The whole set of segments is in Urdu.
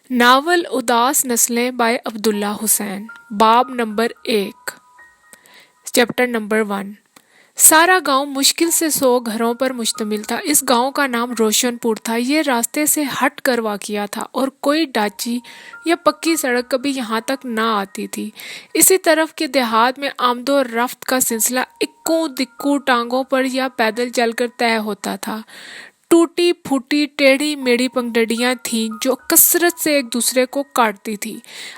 ناول اداس نسلیں بائے عبداللہ حسین، باب نمبر 1، چیپٹر نمبر 1۔ سارا گاؤں مشکل سے 100 گھروں پر مشتمل تھا۔ اس گاؤں کا نام روشن پور تھا۔ یہ راستے سے ہٹ کر واقع تھا اور کوئی ڈاچی یا پکی سڑک کبھی یہاں تک نہ آتی تھی۔ اسی طرف کے دیہات میں آمد و رفت کا سلسلہ اکو دکو ٹانگوں پر یا پیدل چل کر طے ہوتا تھا۔ ٹوٹی پھوٹی ٹیڑھی میڑھی پگڈنڈیاں تھیں جو کثرت سے ایک دوسرے کو کاٹتی تھیں۔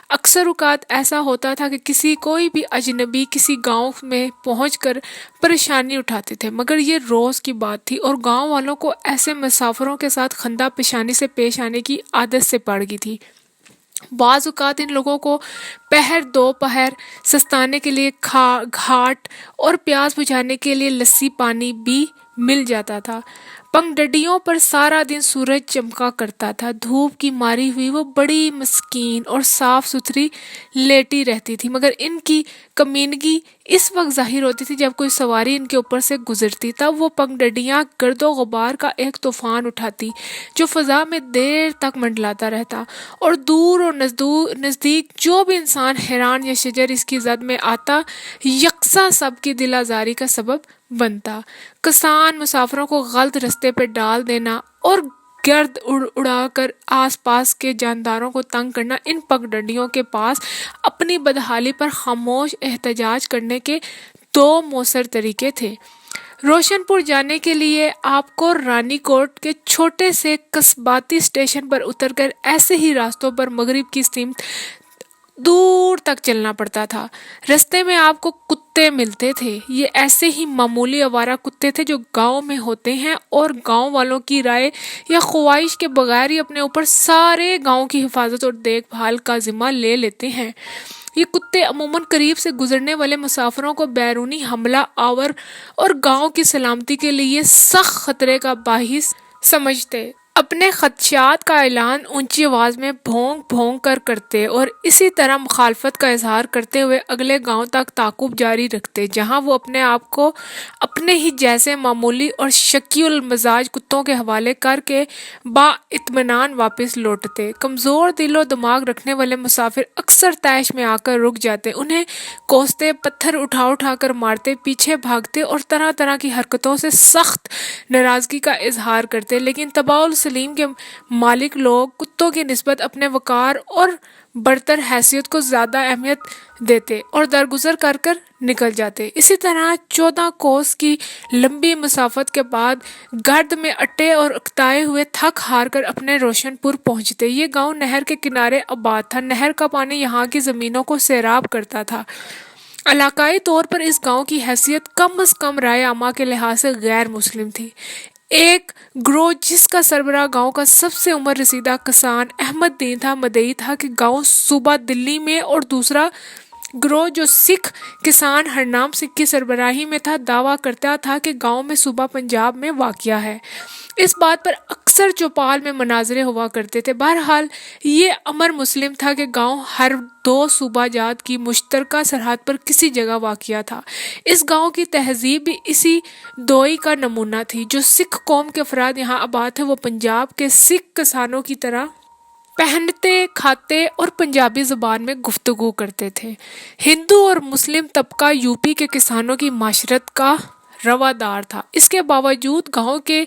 اکثر اوقات ایسا ہوتا تھا کہ کوئی بھی اجنبی کسی گاؤں میں پہنچ کر پریشانی اٹھاتے تھے، مگر یہ روز کی بات تھی اور گاؤں والوں کو ایسے مسافروں کے ساتھ خندہ پیشانی سے پیش آنے کی عادت سے پڑ گئی تھی۔ بعض اوقات ان لوگوں کو پہر دو پہر سستانے کے لیے گھاٹ اور پیاس بجھانے کے لیے لسی پانی بھی مل جاتا تھا۔ پگڈنڈیوں پر سارا دن سورج چمکا کرتا تھا۔ دھوپ کی ماری ہوئی وہ بڑی مسکین اور صاف ستھری لیٹی رہتی تھی، مگر ان کی کمینگی اس وقت ظاہر ہوتی تھی جب کوئی سواری ان کے اوپر سے گزرتی۔ تب وہ پگڈنڈیاں گرد و غبار کا ایک طوفان اٹھاتی جو فضا میں دیر تک منڈلاتا رہتا، اور دور اور نزدیک جو بھی انسان حیران یا شجر اس کی زد میں آتا یکساں سب کی دل آزاری کا سبب بنتا۔ کسان مسافروں کو غلط رستے پہ ڈال دینا اور گرد اڑا کر آس پاس کے جانداروں کو تنگ کرنا، ان پگڈنڈیوں کے پاس اپنی بدحالی پر خاموش احتجاج کرنے کے 2 مؤثر طریقے تھے۔ روشن پور جانے کے لیے آپ کو رانی کوٹ کے چھوٹے سے قصباتی اسٹیشن پر اتر کر ایسے ہی راستوں پر مغرب کی سمت دور تک چلنا پڑتا تھا۔ رستے میں آپ کو کتے ملتے تھے۔ یہ ایسے ہی معمولی آوارہ کتے تھے جو گاؤں میں ہوتے ہیں اور گاؤں والوں کی رائے یا خواہش کے بغیر ہی اپنے اوپر سارے گاؤں کی حفاظت اور دیکھ بھال کا ذمہ لے لیتے ہیں۔ یہ کتے عموماً قریب سے گزرنے والے مسافروں کو بیرونی حملہ آور اور گاؤں کی سلامتی کے لیے سخت خطرے کا باعث سمجھتے۔ اپنے خدشات کا اعلان اونچی آواز میں بھونک بھونک کر کرتے اور اسی طرح مخالفت کا اظہار کرتے ہوئے اگلے گاؤں تک تعاقب جاری رکھتے، جہاں وہ اپنے آپ کو اپنے ہی جیسے معمولی اور شکی المزاج کتوں کے حوالے کر کے با اطمینان واپس لوٹتے۔ کمزور دل و دماغ رکھنے والے مسافر اکثر طیش میں آ کر رک جاتے، انہیں کوستے، پتھر اٹھا کر مارتے، پیچھے بھاگتے اور طرح طرح کی حرکتوں سے سخت ناراضگی کا اظہار کرتے، لیکن طباع السلیم کے مالک لوگ کتوں کی نسبت اپنے وقار اور برتر حیثیت کو زیادہ اہمیت دیتے اور درگزر کر کر نکل جاتے۔ اسی طرح 14 کوس کی لمبی مسافت کے بعد گرد میں اٹے اور اکتائے ہوئے تھک ہار کر اپنے روشن پور پہنچتے۔ یہ گاؤں نہر کے کنارے آباد تھا۔ نہر کا پانی یہاں کی زمینوں کو سیراب کرتا تھا۔ علاقائی طور پر اس گاؤں کی حیثیت کم از کم رائے عامہ کے لحاظ سے غیر مسلم تھی۔ ایک گروہ جس کا سربراہ گاؤں کا سب سے عمر رسیدہ کسان احمد دین تھا مدعی تھا کہ گاؤں صوبہ دلی میں، اور دوسرا گروہ جو سکھ کسان ہرنام سنگھ کی سربراہی میں تھا دعویٰ کرتا تھا کہ گاؤں میں صوبہ پنجاب میں واقع ہے۔ اس بات پر اکثر چوپال میں مناظرے ہوا کرتے تھے۔ بہرحال یہ امر مسلم تھا کہ گاؤں ہر 2 صوبہ جات کی مشترکہ سرحد پر کسی جگہ واقع تھا۔ اس گاؤں کی تہذیب بھی اسی دوئی کا نمونہ تھی۔ جو سکھ قوم کے افراد یہاں آباد تھے وہ پنجاب کے سکھ کسانوں کی طرح پہنتے، کھاتے اور پنجابی زبان میں گفتگو کرتے تھے۔ ہندو اور مسلم طبقہ یوپی کے کسانوں کی معاشرت کا روادار تھا۔ اس کے باوجود گاؤں کے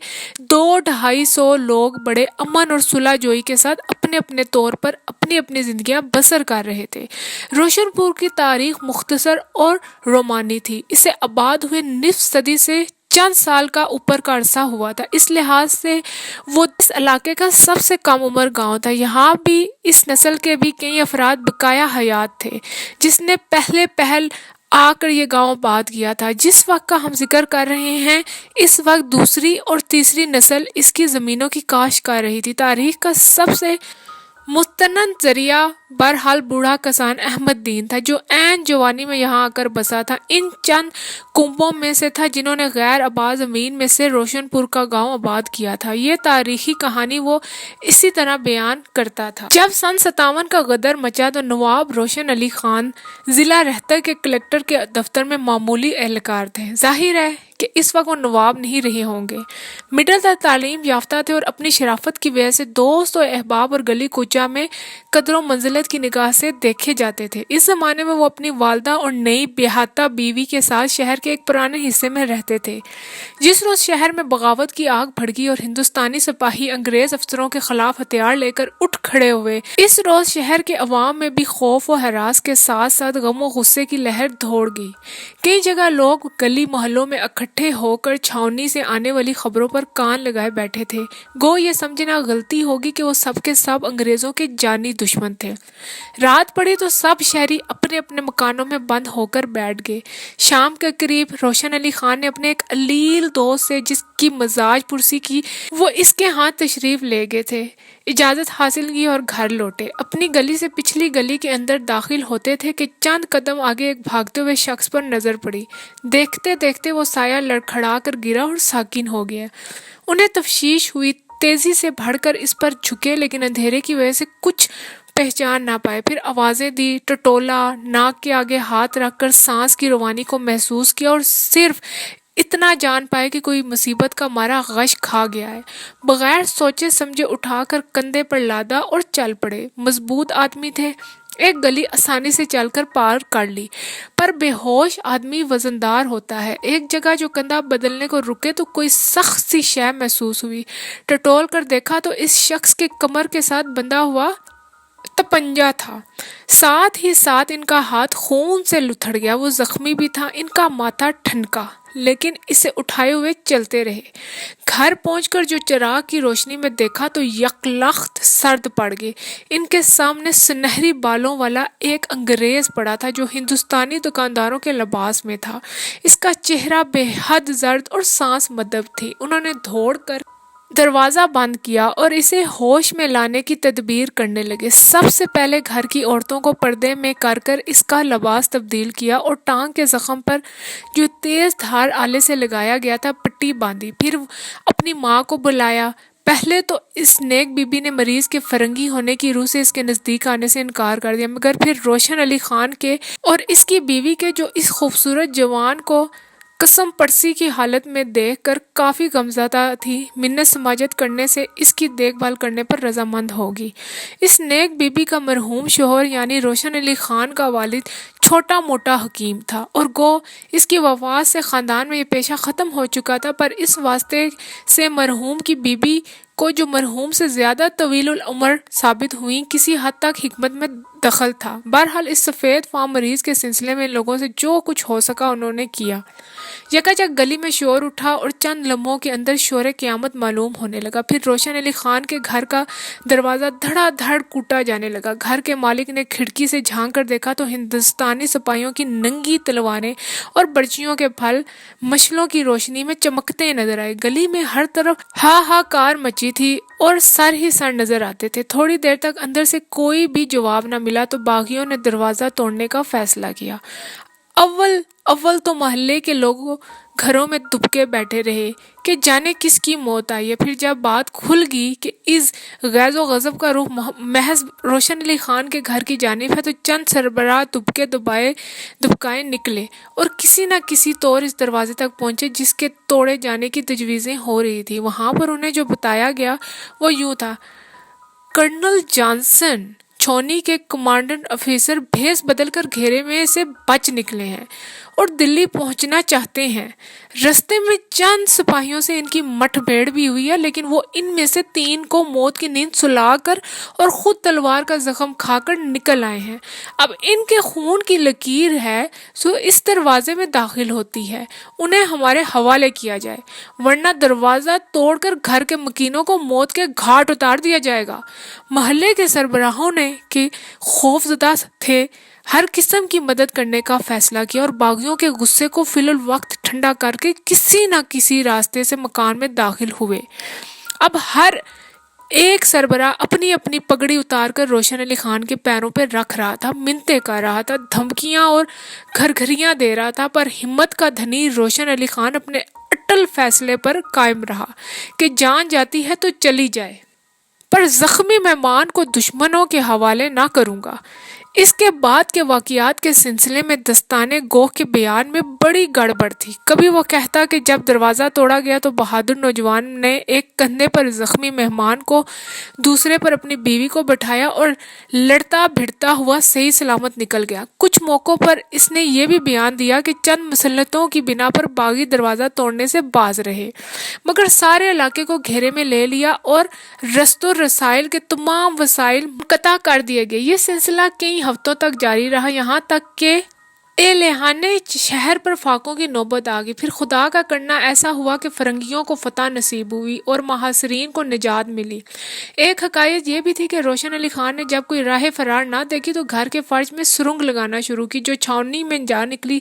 200-250 لوگ بڑے امن اور صلح جوئی کے ساتھ اپنے اپنے طور پر اپنی زندگیاں بسر کر رہے تھے۔ روشن پور کی تاریخ مختصر اور رومانی تھی۔ اسے آباد ہوئے نصف صدی سے چند سال کا اوپر کا عرصہ ہوا تھا۔ اس لحاظ سے وہ اس علاقے کا سب سے کم عمر گاؤں تھا۔ یہاں بھی اس نسل کے بھی کئی افراد بقایا حیات تھے جس نے پہل آ کر یہ گاؤں آباد کیا تھا۔ جس وقت کا ہم ذکر کر رہے ہیں اس وقت دوسری اور تیسری نسل اس کی زمینوں کی کاشت کر رہی تھی۔ تاریخ کا سب سے مستند ذریعہ بہرحال بوڑھا کسان احمد دین تھا جو عین جوانی میں یہاں آ کر بسا تھا۔ ان چند کنبوں میں سے تھا جنہوں نے غیر آباد زمین میں سے روشن پور کا گاؤں آباد کیا تھا۔ یہ تاریخی کہانی وہ اسی طرح بیان کرتا تھا۔ جب سن 57 کا غدر مچا تو نواب روشن علی خان ضلع رہتا کے کلکٹر کے دفتر میں معمولی اہلکار تھے۔ ظاہر ہے کہ اس وقت وہ نواب نہیں رہے ہوں گے۔ مڈل تک تعلیم یافتہ تھے اور اپنی شرافت کی وجہ سے دوست و احباب اور گلی کوچہ میں قدر و منزلت کی نگاہ سے دیکھے جاتے تھے۔ اس زمانے میں وہ اپنی والدہ اور نئی بیاہتا بیوی کے ساتھ شہر کے ایک پرانے حصے میں رہتے تھے۔ جس روز شہر میں بغاوت کی آگ بھڑکی اور ہندوستانی سپاہی انگریز افسروں کے خلاف ہتھیار لے کر اٹھ کھڑے ہوئے، اس روز شہر کے عوام میں بھی خوف و ہراس کے ساتھ ساتھ غم و غصے کی لہر دوڑ گئی۔ کئی جگہ لوگ گلی محلوں میں اکٹھے ہو کر چھاؤنی سے آنے والی خبروں پر کان لگائے بیٹھے تھے، گو یہ سمجھنا غلطی ہوگی کہ وہ سب کے سب انگریزوں کے جانی دشمن تھے۔ رات پڑی تو سب شہری اپنے اپنے مکانوں میں بند ہو کر بیٹھ گئے۔ شام کے قریب روشن علی خان نے اپنے ایک علیل دوست سے جس کی مزاج پرسی کی وہ اس کے ہاں تشریف لے گئے تھے، اجازت حاصل کی اور گھر لوٹے۔ اپنی گلی سے پچھلی گلی کے اندر داخل ہوتے تھے کہ چند قدم آگے ایک بھاگتے ہوئے شخص پر نظر پڑی۔ دیکھتے دیکھتے وہ سایہ لڑکھڑا کر گرا اور ساکن ہو گیا۔ انہیں تفشیش ہوئی، تیزی سے بڑھ کر اس پر جھکے لیکن اندھیرے کی وجہ سے کچھ پہچان نہ پائے۔ پھر آوازیں دی، ٹٹولا، ناک کے آگے ہاتھ رکھ کر سانس کی روانی کو محسوس کیا اور صرف اتنا جان پائے کہ کوئی مصیبت کا مارا غش کھا گیا ہے۔ بغیر سوچے سمجھے اٹھا کر کندھے پر لادا اور چل پڑے۔ مضبوط آدمی تھے، ایک گلی آسانی سے چل کر پار کر لی، پر بے ہوش آدمی وزندار ہوتا ہے۔ ایک جگہ جو کندھا بدلنے کو رکے تو کوئی سخت سی شے محسوس ہوئی۔ ٹٹول کر دیکھا تو اس شخص کے کمر کے ساتھ بندھا ہوا تپنجا تھا، ساتھ ہی ساتھ ان کا ہاتھ خون سے لتھڑ گیا۔ وہ زخمی بھی تھا، ان کا ماتھا ٹھنکا، لیکن اسے اٹھائے ہوئے چلتے رہے۔ گھر پہنچ کر جو چراغ کی روشنی میں دیکھا تو یکلخت سرد پڑ گئے۔ ان کے سامنے سنہری بالوں والا ایک انگریز پڑا تھا جو ہندوستانی دکانداروں کے لباس میں تھا۔ اس کا چہرہ بے حد زرد اور سانس مدب تھی۔ انہوں نے دوڑ کر دروازہ بند کیا اور اسے ہوش میں لانے کی تدبیر کرنے لگے۔ سب سے پہلے گھر کی عورتوں کو پردے میں کر اس کا لباس تبدیل کیا اور ٹانگ کے زخم پر جو تیز دھار آلے سے لگایا گیا تھا پٹی باندھی۔ پھر اپنی ماں کو بلایا۔ پہلے تو اس نیک بی بی نے مریض کے فرنگی ہونے کی روح سے اس کے نزدیک آنے سے انکار کر دیا، مگر پھر روشن علی خان کے اور اس کی بیوی کے جو اس خوبصورت جوان کو قسم پرسی کی حالت میں دیکھ کر کافی غمزدہ تھی، منت سماجت کرنے سے اس کی دیکھ بھال کرنے پر رضامند ہوگی۔ اس نیک بی بی کا مرحوم شوہر یعنی روشن علی خان کا والد چھوٹا موٹا حکیم تھا اور گو اس کی وفات سے خاندان میں یہ پیشہ ختم ہو چکا تھا، پر اس واسطے سے مرحوم کی بی بی کو جو مرحوم سے زیادہ طویل العمر ثابت ہوئیں کسی حد تک حکمت میں دخل تھا۔ بہرحال اس سفید فام مریض کے سلسلے میں لوگوں سے جو کچھ ہو سکا انہوں نے کیا۔ یکاجک گلی میں شور اٹھا اور چند لمحوں کے اندر شور قیامت معلوم ہونے لگا۔ پھر روشن علی خان کے گھر کا دروازہ دھڑا دھڑ کوٹا جانے لگا۔ گھر کے مالک نے کھڑکی سے جھانک کر دیکھا تو ہندوستانی سپاہیوں کی ننگی تلواریں اور برچیوں کے پھل مشلوں کی روشنی میں چمکتے نظر آئے۔ گلی میں ہر طرف ہاہاکار مچی تھی اور سر ہی سر نظر آتے تھے۔ تھوڑی دیر تک اندر سے کوئی بھی جواب نہ ملا تو باغیوں نے دروازہ توڑنے کا فیصلہ کیا۔ اول تو محلے کے لوگ گھروں میں دبکے بیٹھے رہے کہ جانے کس کی موت آئی ہے۔ پھر جب بات کھل گئی کہ اس غیظ و غضب کا رخ محض روشن علی خان کے گھر کی جانب ہے تو چند سربراہ دبکے دبکائے نکلے اور کسی نہ کسی طور اس دروازے تک پہنچے جس کے توڑے جانے کی تجویزیں ہو رہی تھی۔ وہاں پر انہیں جو بتایا گیا وہ یوں تھا: کرنل جانسن چھاؤنی کے کمانڈنٹ افسر بھیس بدل کر گھیرے میں سے بچ نکلے ہیں اور دلی پہنچنا چاہتے ہیں۔ رستے میں چند سپاہیوں سے ان کی مٹھ بھیڑ بھی ہوئی ہے، لیکن وہ ان میں سے 3 کو موت کی نیند سلا کر اور خود تلوار کا زخم کھا کر نکل آئے ہیں۔ اب ان کے خون کی لکیر ہے سو اس دروازے میں داخل ہوتی ہے، انہیں ہمارے حوالے کیا جائے، ورنہ دروازہ توڑ کر گھر کے مکینوں کو موت کے گھاٹ اتار دیا جائے گا۔ محلے کے سربراہوں نے کہ خوف زدہ تھے ہر قسم کی مدد کرنے کا فیصلہ کیا اور باغیوں کے غصے کو فی الوقت ٹھنڈا کر کے کسی نہ کسی راستے سے مکان میں داخل ہوئے۔ اب ہر ایک سربراہ اپنی اپنی پگڑی اتار کر روشن علی خان کے پیروں پہ رکھ رہا تھا، منتیں کر رہا تھا، دھمکیاں اور گھرگھریاں دے رہا تھا، پر ہمت کا دھنی روشن علی خان اپنے اٹل فیصلے پر قائم رہا کہ جان جاتی ہے تو چلی جائے، پر زخمی مہمان کو دشمنوں کے حوالے نہ کروں گا۔ اس کے بعد کے واقعات کے سلسلے میں دستانِ گوہ کے بیان میں بڑی گڑبڑ تھی۔ کبھی وہ کہتا کہ جب دروازہ توڑا گیا تو بہادر نوجوان نے ایک کندھے پر زخمی مہمان کو، دوسرے پر اپنی بیوی کو بٹھایا اور لڑتا بھڑتا ہوا صحیح سلامت نکل گیا۔ کچھ موقعوں پر اس نے یہ بھی بیان دیا کہ چند مصلحتوں کی بنا پر باغی دروازہ توڑنے سے باز رہے، مگر سارے علاقے کو گھیرے میں لے لیا اور رست و رسائل کے تمام وسائل منقطع کر دیے گئے۔ یہ سلسلہ کئی ہفتوں تک جاری رہا، یہاں تک کہ اہلِ شہر پر فاقوں کی نوبت آ گئی۔ پھر خدا کا کرنا ایسا ہوا کہ فرنگیوں کو فتح نصیب ہوئی اور محاصرین کو نجات ملی۔ ایک حکایت یہ بھی تھی کہ روشن علی خان نے جب کوئی راہ فرار نہ دیکھی تو گھر کے فرش میں سرنگ لگانا شروع کی، جو چھاؤنی میں جا نکلی۔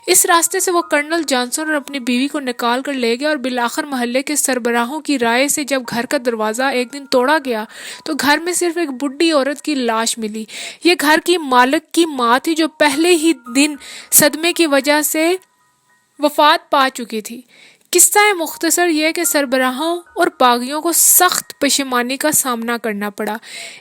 اس راستے سے وہ کرنل جانسن اور اپنی بیوی کو نکال کر لے گیا، اور بالآخر محلے کے سربراہوں کی رائے سے جب گھر کا دروازہ ایک دن توڑا گیا تو گھر میں صرف ایک بڈھی عورت کی لاش ملی۔ یہ گھر کی مالک کی ماں تھی، جو پہلے ہی دن صدمے کی وجہ سے وفات پا چکی تھی۔ قصہ مختصر یہ کہ سربراہوں اور باغیوں کو سخت پشیمانی کا سامنا کرنا پڑا۔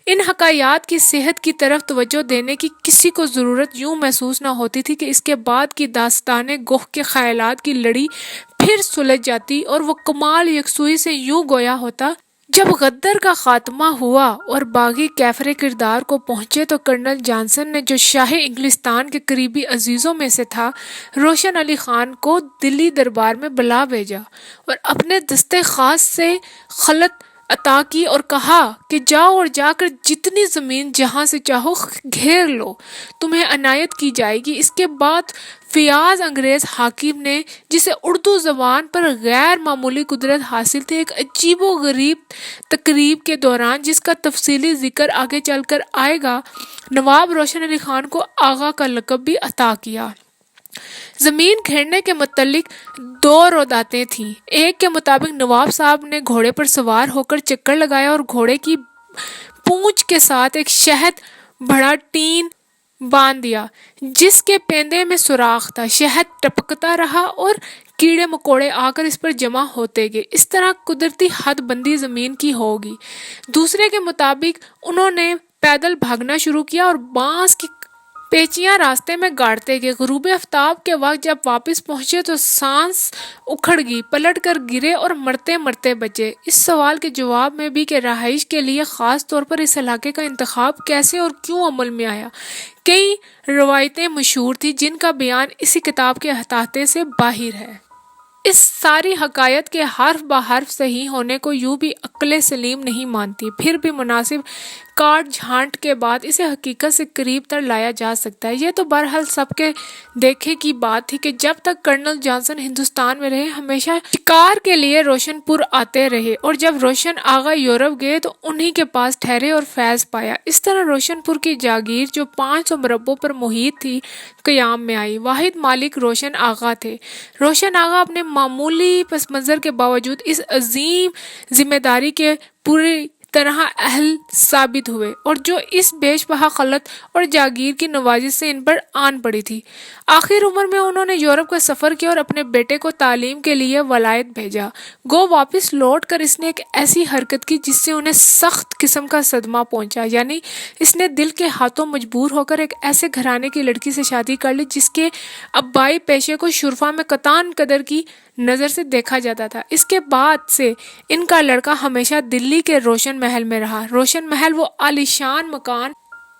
ان حکایات کی صحت کی طرف توجہ دینے کی کسی کو ضرورت یوں محسوس نہ ہوتی تھی کہ اس کے بعد کی داستانِ گوہ کے خیالات کی لڑی پھر سلجھ جاتی اور وہ کمال یکسوئی سے یوں گویا ہوتا۔ جب غدر کا خاتمہ ہوا اور باغی کیفر کردار کو پہنچے تو کرنل جانسن نے، جو شاہ انگلستان کے قریبی عزیزوں میں سے تھا، روشن علی خان کو دلی دربار میں بلا بھیجا اور اپنے دستے خاص سے خلعت عطا کی اور کہا کہ جاؤ اور جا کر جتنی زمین جہاں سے چاہو گھیر لو، تمہیں عنایت کی جائے گی۔ اس کے بعد فیاض انگریز حاکم نے، جسے اردو زبان پر غیر معمولی قدرت حاصل تھی، ایک عجیب و غریب تقریب کے دوران، جس کا تفصیلی ذکر آگے چل کر آئے گا، نواب روشن علی خان کو آغا کا لقب بھی عطا کیا۔ زمین گھیرنے کے متعلق دو روایتیں تھیں۔ ایک کے مطابق نواب صاحب نے گھوڑے پر سوار ہو کر چکر لگایا اور گھوڑے کی پونچھ کے ساتھ ایک شہد بھرا ٹین باندھ دیا، جس کے پیندے میں سوراخ تھا۔ شہد ٹپکتا رہا اور کیڑے مکوڑے آ کر اس پر جمع ہوتے گئے۔ اس طرح قدرتی حد بندی زمین کی ہوگی۔ دوسرے کے مطابق انہوں نے پیدل بھاگنا شروع کیا اور بانس کی پیچیاں راستے میں گاڑتے گئے۔ غروب آفتاب کے وقت جب واپس پہنچے تو سانس اکھڑ گئی، پلٹ کر گرے اور مرتے مرتے بچے۔ اس سوال کے جواب میں بھی کہ رہائش کے لیے خاص طور پر اس علاقے کا انتخاب کیسے اور کیوں عمل میں آیا، کئی روایتیں مشہور تھیں، جن کا بیان اسی کتاب کے احاطے سے باہر ہے۔ اس ساری حکایت کے حرف بہ حرف صحیح ہونے کو یوں بھی عقل سلیم نہیں مانتی، پھر بھی مناسب کاٹ جھانٹ کے بعد اسے حقیقت سے قریب تر لایا جا سکتا ہے۔ یہ تو بہرحال سب کے دیکھے کی بات تھی کہ جب تک کرنل جانسن ہندوستان میں رہے، ہمیشہ شکار کے لیے روشن پور آتے رہے، اور جب روشن آغا یورپ گئے تو انہی کے پاس ٹھہرے اور فیض پایا۔ اس طرح روشن پور کی جاگیر، جو 500 مربوں پر محیط تھی، قیام میں آئی۔ واحد مالک روشن آغا تھے۔ روشن آغا اپنے معمولی پس منظر کے باوجود اس عظیم ذمہ داری کے پوری طرح اہل ثابت ہوئے، اور جو اس بیش بہا خلعت اور جاگیر کی نوازش سے ان پر آن پڑی تھی۔ آخر عمر میں انہوں نے یورپ کا سفر کیا اور اپنے بیٹے کو تعلیم کے لیے ولایت بھیجا۔ گو واپس لوٹ کر اس نے ایک ایسی حرکت کی جس سے انہیں سخت قسم کا صدمہ پہنچا، یعنی اس نے دل کے ہاتھوں مجبور ہو کر ایک ایسے گھرانے کی لڑکی سے شادی کر لی جس کے ابائی پیشے کو شرفا میں قطعاً قدر کی نظر سے دیکھا جاتا تھا۔ اس کے بعد سے ان کا لڑکا ہمیشہ دلی کے روشن محل میں رہا۔ روشن محل وہ عالیشان مکان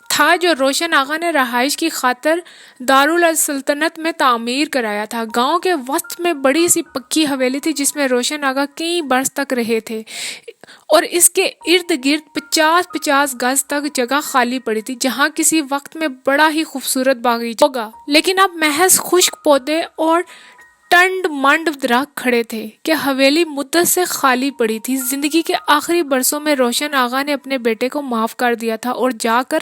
تھا جو روشن آغا نے رہائش کی خاطر دارالسلطنت میں تعمیر کرایا تھا۔ گاؤں کے وسط میں بڑی سی پکی حویلی تھی جس میں روشن آغا کئی برس تک رہے تھے، اور اس کے ارد گرد 50-50 گز تک جگہ خالی پڑی تھی، جہاں کسی وقت میں بڑا ہی خوبصورت باغیچہ ہوگا، لیکن اب محض خشک پودے اور ٹنڈ منڈ درخت کھڑے تھے کہ حویلی مدت سے خالی پڑی تھی۔ زندگی کے آخری برسوں میں روشن آغا نے اپنے بیٹے کو معاف کر دیا تھا اور جا کر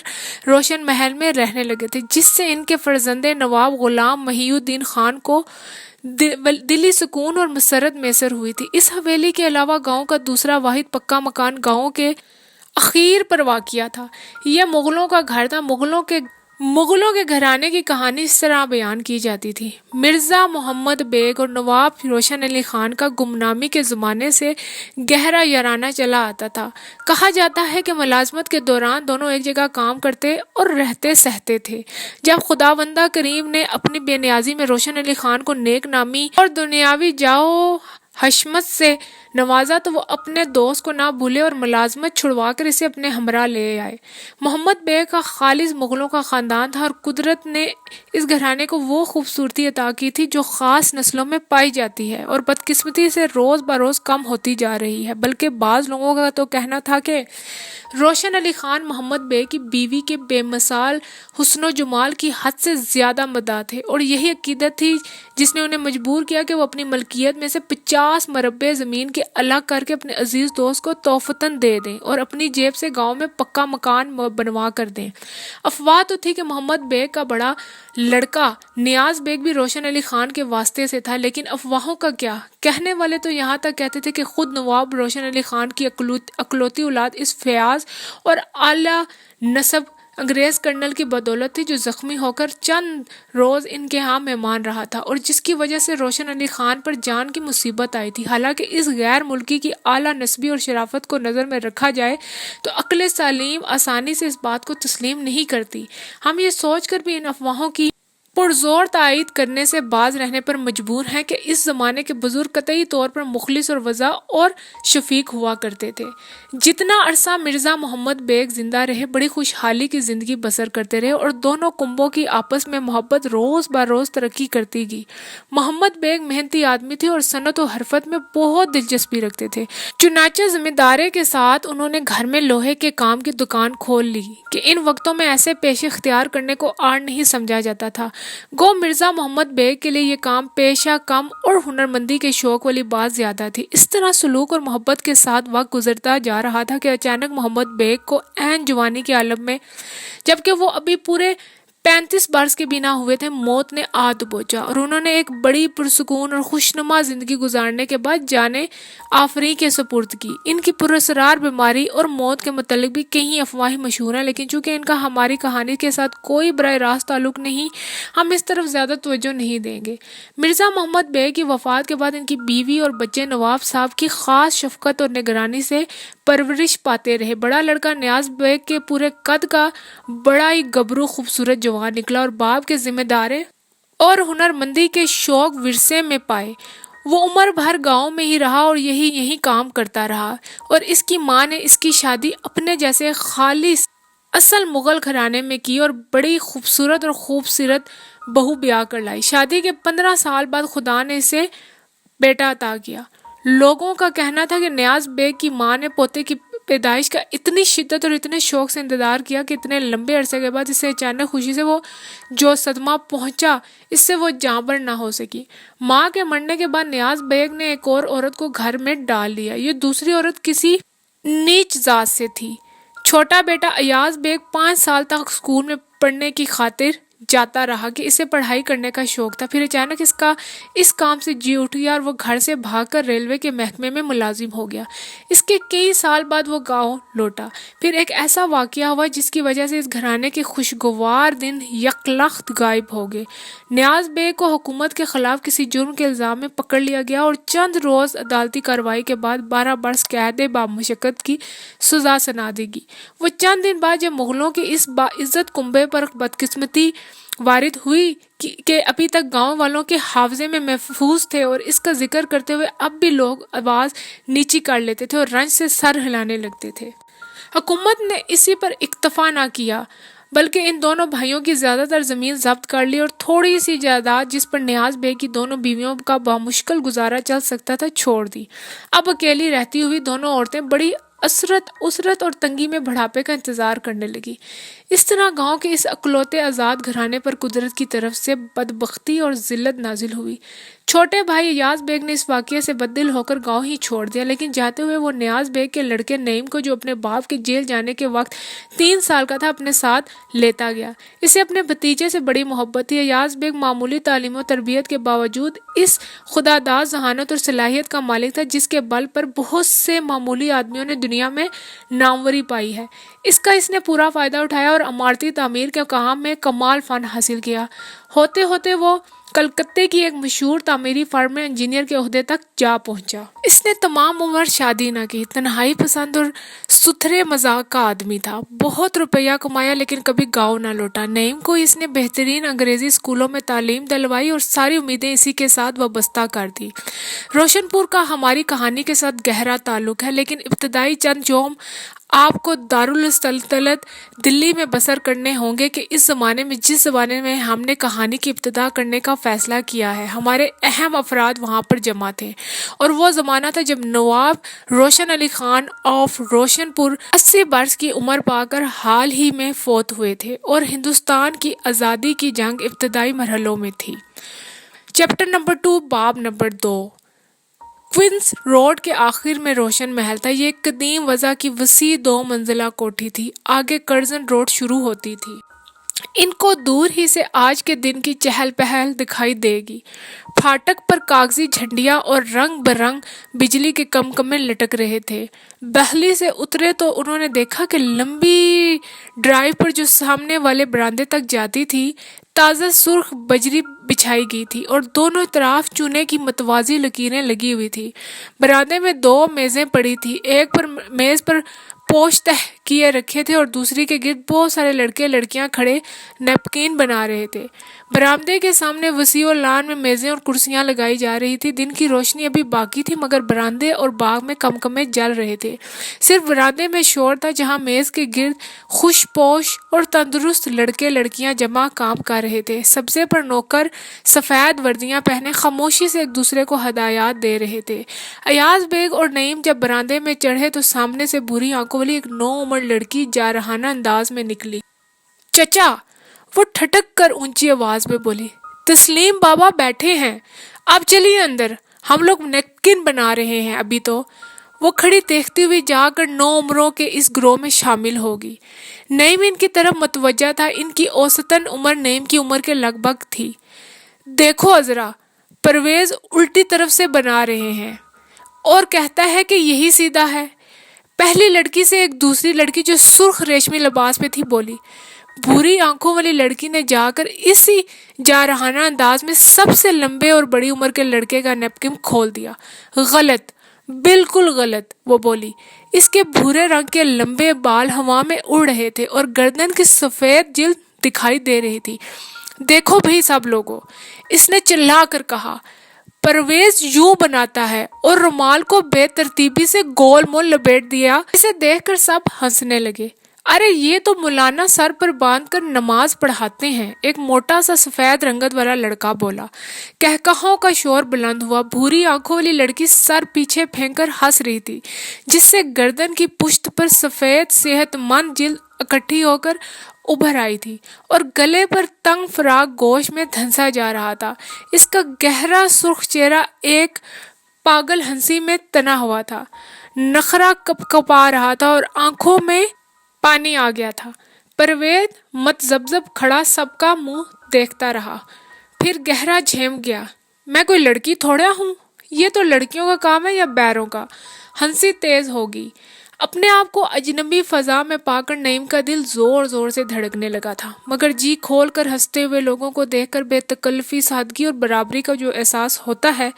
روشن محل میں رہنے لگے تھے، جس سے ان کے فرزند نواب غلام محی الدین خان کو دلی سکون اور مسرت میسر ہوئی تھی۔ اس حویلی کے علاوہ گاؤں کا دوسرا واحد پکا مکان گاؤں کے اخیر پر واقع تھا۔ یہ مغلوں کا گھر تھا۔ مغلوں کے گھرانے کی کہانی اس طرح بیان کی جاتی تھی۔ مرزا محمد بیگ اور نواب روشن علی خان کا گمنامی کے زمانے سے گہرا یارانہ چلا آتا تھا۔ کہا جاتا ہے کہ ملازمت کے دوران دونوں ایک جگہ کام کرتے اور رہتے سہتے تھے۔ جب خداوندہ کریم نے اپنی بے نیازی میں روشن علی خان کو نیک نامی اور دنیاوی جاؤ حشمت سے نوازا تو وہ اپنے دوست کو نہ بھولے اور ملازمت چھڑوا کر اسے اپنے ہمراہ لے آئے۔ محمد بیگ کا خالص مغلوں کا خاندان تھا اور قدرت نے اس گھرانے کو وہ خوبصورتی عطا کی تھی جو خاص نسلوں میں پائی جاتی ہے اور بدقسمتی سے روز بروز کم ہوتی جا رہی ہے۔ بلکہ بعض لوگوں کا تو کہنا تھا کہ روشن علی خان محمد بیگ کی بیوی کے بے مثال حسن و جمال کی حد سے زیادہ مداح تھے، اور یہی عقیدت تھی جس نے انہیں مجبور کیا کہ وہ اپنی ملکیت میں سے 50 مربع زمین کے الگ کر کے اپنے عزیز دوست کو توفتاً دے دیں اور اپنی جیب سے گاؤں میں پکا مکان بنوا کر دیں۔ افواہ تو تھی کہ محمد بیگ کا بڑا لڑکا نیاز بیگ بھی روشن علی خان کے واسطے سے تھا، لیکن افواہوں کا کیا کہنے والے تو یہاں تک کہتے تھے کہ خود نواب روشن علی خان کی اکلوتی اولاد اس فیاض اور اعلیٰ نسب انگریز کرنل کی بدولت تھی جو زخمی ہو کر چند روز ان کے ہاں مہمان رہا تھا اور جس کی وجہ سے روشن علی خان پر جان کی مصیبت آئی تھی۔ حالانکہ اس غیر ملکی کی اعلیٰ نسبی اور شرافت کو نظر میں رکھا جائے تو عقل سلیم آسانی سے اس بات کو تسلیم نہیں کرتی۔ ہم یہ سوچ کر بھی ان افواہوں کی پرزور تائید کرنے سے باز رہنے پر مجبور ہیں کہ اس زمانے کے بزرگ قطعی طور پر مخلص اور وضع اور شفیق ہوا کرتے تھے۔ جتنا عرصہ مرزا محمد بیگ زندہ رہے بڑی خوشحالی کی زندگی بسر کرتے رہے اور دونوں کنبوں کی آپس میں محبت روز بروز ترقی کرتی گئی۔ محمد بیگ محنتی آدمی تھے اور صنعت و حرفت میں بہت دلچسپی رکھتے تھے، چنانچہ ذمہ داری کے ساتھ انہوں نے گھر میں لوہے کے کام کی دکان کھول لی کہ ان وقتوں میں ایسے پیشے اختیار کرنے کو آڑ نہیں سمجھا جاتا تھا۔ گو مرزا محمد بیگ کے لیے یہ کام پیشہ کم اور ہنرمندی کے شوق والی بات زیادہ تھی۔ اس طرح سلوک اور محبت کے ساتھ وقت گزرتا جا رہا تھا کہ اچانک محمد بیگ کو عین جوانی کے عالم میں، جبکہ وہ ابھی پورے 35 برس کے بھی نہ ہوئے تھے، موت نے آ دبوچا اور انہوں نے ایک بڑی پرسکون اور خوشنما زندگی گزارنے کے بعد جانے آفریں کے سپرد کی۔ ان کی پراسرار بیماری اور موت کے متعلق بھی کئی افواہیں مشہور ہیں، لیکن چونکہ ان کا ہماری کہانی کے ساتھ کوئی براہ راست تعلق نہیں، ہم اس طرف زیادہ توجہ نہیں دیں گے۔ مرزا محمد بیگ کی وفات کے بعد ان کی بیوی اور بچے نواب صاحب کی خاص شفقت اور نگرانی سے پرورش پاتے رہے۔ بڑا لڑکا نیاز بیگ کے پورے قد کا بڑا ہی گبرو خوبصورت جوان نکلا اور باپ کے ذمہ داری اور ہنرمندی کے شوق ورثے میں پائے۔ وہ عمر بھر گاؤں میں ہی رہا اور یہی کام کرتا رہا، اور اس کی ماں نے اس کی شادی اپنے جیسے خالص اصل مغل گھرانے میں کی اور بڑی خوبصورت اور خوبصورت بہو بیاہ کر لائی۔ شادی کے 15 سال بعد خدا نے اسے بیٹا عطا کیا۔ لوگوں کا کہنا تھا کہ نیاز بیگ کی ماں نے پوتے کی پیدائش کا اتنی شدت اور اتنے شوق سے انتظار کیا کہ اتنے لمبے عرصے کے بعد اسے اچانک خوشی سے وہ جو صدمہ پہنچا اس سے وہ جاں بر نہ ہو سکی۔ ماں کے مرنے کے بعد نیاز بیگ نے ایک اور عورت کو گھر میں ڈال لیا۔ یہ دوسری عورت کسی نیچ ذات سے تھی۔ چھوٹا بیٹا ایاز بیگ 5 سال تک اسکول میں پڑھنے کی خاطر جاتا رہا کہ اسے پڑھائی کرنے کا شوق تھا۔ پھر اچانک اس کام سے جی اٹھ گیا اور وہ گھر سے بھاگ کر ریلوے کے محکمے میں ملازم ہو گیا۔ اس کے کئی سال بعد وہ گاؤں لوٹا۔ پھر ایک ایسا واقعہ ہوا جس کی وجہ سے اس گھرانے کے خوشگوار دن یکلخت غائب ہو گئے۔ نیاز بیگ کو حکومت کے خلاف کسی جرم کے الزام میں پکڑ لیا گیا اور چند روز عدالتی کارروائی کے بعد 12 برس قید بامشقت کی سزا سنا دی گئی۔ وہ چند دن بعد جب مغلوں کے اس باعزت کنبے پر بدقسمتی وارد ہوئی کہ ابھی تک گاؤں والوں کے حافظے میں محفوظ تھے اور اس کا ذکر کرتے ہوئے اب بھی لوگ آواز نیچی کر لیتے تھے اور رنج سے سر ہلانے لگتے تھے۔ حکومت نے اسی پر اکتفا نہ کیا بلکہ ان دونوں بھائیوں کی زیادہ تر زمین ضبط کر لی اور تھوڑی سی جائیداد جس پر نیاز بیگ کی دونوں بیویوں کا بامشکل گزارا چل سکتا تھا چھوڑ دی۔ اب اکیلی رہتی ہوئی دونوں عورتیں بڑی اسرت اور تنگی میں بڑھاپے کا انتظار کرنے لگی۔ اس طرح گاؤں کے اس اکلوتے آزاد گھرانے پر قدرت کی طرف سے بدبختی اور ذلت نازل ہوئی۔ چھوٹے بھائی ایاز بیگ نے اس واقعے سے بددل ہو کر گاؤں ہی چھوڑ دیا، لیکن جاتے ہوئے وہ نیاز بیگ کے لڑکے نعیم کو، جو اپنے باپ کے جیل جانے کے وقت 3 سال کا تھا، اپنے ساتھ لیتا گیا۔ اسے اپنے بھتیجے سے بڑی محبت تھی۔ ایاز بیگ معمولی تعلیم و تربیت کے باوجود اس خداداد ذہانت اور صلاحیت کا مالک تھا جس کے بل پر بہت سے معمولی آدمیوں نے دنیا میں ناموری پائی ہے۔ اس نے پورا فائدہ اٹھایا اور عمارتی تعمیر کے کام میں کمال فن حاصل کیا۔ ہوتے ہوتے وہ کلکتے کی ایک مشہور تعمیری فرم میں انجینئر کے عہدے تک جا پہنچا۔ اس نے تمام عمر شادی نہ کی، تنہائی پسند اور ستھرے مزاج کا آدمی تھا۔ بہت روپیہ کمایا لیکن کبھی گاؤں نہ لوٹا۔ نعیم کو اس نے بہترین انگریزی اسکولوں میں تعلیم دلوائی اور ساری امیدیں اسی کے ساتھ وابستہ کر دی۔ روشن پور کا ہماری کہانی کے ساتھ گہرا تعلق ہے، لیکن ابتدائی چند یوم آپ کو دارالسلطنت دلی میں بسر کرنے ہوں گے کہ جس زمانے میں ہم نے کہانی کی ابتدا کرنے کا فیصلہ کیا ہے، ہمارے اہم افراد وہاں پر جمع تھے، اور وہ زمانہ تھا جب نواب روشن علی خان آف روشن پور 80 برس کی عمر پا کر حال ہی میں فوت ہوئے تھے اور ہندوستان کی آزادی کی جنگ ابتدائی مرحلوں میں تھی۔ چیپٹر نمبر 2 باب نمبر 2 کوئنس روڈ کے آخر میں روشن محل تھا۔ یہ ایک قدیم وضع کی وسیع 2 منزلہ کوٹھی تھی۔ آگے کرزن روڈ شروع ہوتی تھی۔ ان کو دور ہی سے آج کے دن کی چہل پہل دکھائی دے گی۔ پھاٹک پر کاغذی جھنڈیاں اور رنگ برنگ بجلی کے کمکمے لٹک رہے تھے۔ بہلی سے اترے تو انہوں نے دیکھا کہ لمبی ڈرائیو پر جو سامنے والے برآمدے تک جاتی تھی، تازہ سرخ بجری بچھائی گئی تھی اور دونوں طرف چونے کی متوازی لکیریں لگی ہوئی تھی۔ برآمدے میں 2 میزیں پڑی تھیں، ایک پر میز پر پوش تہ کیے رکھے تھے اور دوسری کے گرد بہت سارے لڑکے لڑکیاں کھڑے نیپکین بنا رہے تھے۔ برآمدے کے سامنے وسیع لان میں میزیں اور کرسیاں لگائی جا رہی تھی۔ دن کی روشنی ابھی باقی تھی مگر برآمدے اور باغ میں کمکمے جل رہے تھے۔ صرف برآمدے میں شور تھا جہاں میز کے گرد خوش پوش اور تندرست لڑکے لڑکیاں جمع کام کر رہے تھے۔ سبزے پر نوکر سفید وردیاں پہنے خاموشی سے ایک دوسرے کو ہدایات دے رہے تھے۔ ایاز بیگ اور نعیم جب برآمدے میں چڑھے تو سامنے سے بھوری آنکھوں والی ایک نوعمر لڑکی جارحانہ انداز میں نکلی۔ چچا، وہ ٹھٹک کر اونچی آواز میں بولی۔ تسلیم بابا بیٹھے ہیں، آپ چلیے اندر، ہم لوگ نیپکن بنا رہے ہیں ابھی تو۔ وہ کھڑی دیکھتی ہوئی جا کر نوعمروں کے اس گروہ میں شامل ہوگی۔ نعیم ان کی طرف متوجہ تھا۔ ان کی اوسطاً عمر نعیم کی عمر کے لگ بھگ تھی۔ دیکھو عذرا، پرویز الٹی طرف سے بنا رہے ہیں اور کہتا ہے کہ یہی سیدھا ہے۔ پہلی لڑکی سے ایک دوسری لڑکی جو سرخ ریشمی لباس میں تھی بولی۔ بھوری آنکھوں والی لڑکی نے جا کر اسی جارحانہ انداز میں سب سے لمبے اور بڑی عمر کے لڑکے کا نیپکن کھول دیا۔ غلط، بالکل غلط، وہ بولی۔ اس کے بھورے رنگ کے لمبے بال ہوا میں اڑ رہے تھے اور گردن کی سفید جلد دکھائی دے رہی تھی۔ دیکھو بھئی سب لوگوں، اس نے چلا کر کہا، پرویز یوں بناتا ہے، اور رومال کو بے ترتیبی سے گول مول لپیٹ دیا۔ اسے دیکھ کر سب ہنسنے لگے۔ ارے یہ تو مولانا سر پر باندھ کر نماز پڑھاتے ہیں، ایک موٹا سا سفید رنگت والا لڑکا بولا۔ کہکہاؤں کا شور بلند ہوا۔ بھوری آنکھوں والی لڑکی سر پیچھے پھینک کر ہنس رہی تھی، جس سے گردن کی پشت پر سفید صحت مند جلد اکٹھی ہو کر ابھر آئی تھی اور گلے پر تنگ فراق گوش میں دھنسا جا رہا تھا۔ اس کا گہرا سرخ چہرہ ایک پاگل ہنسی میں تنا ہوا تھا، نخرہ کپا رہا تھا اور آنکھوں میں پانی آ گیا تھا۔ پرویز متذبذب کھڑا سب کا منہ دیکھتا رہا، پھر گہرا جھیم گیا۔ میں کوئی لڑکی تھوڑا ہوں، یہ تو لڑکیوں کا کام ہے یا بیروں کا؟ ہنسی تیز ہوگی۔ اپنے آپ کو اجنبی فضا میں پا کر نعیم کا دل زور زور سے دھڑکنے لگا تھا، مگر جی کھول کر ہنستے ہوئے لوگوں کو دیکھ کر بے تکلفی، سادگی اور برابری کا جو احساس ہوتا ہے،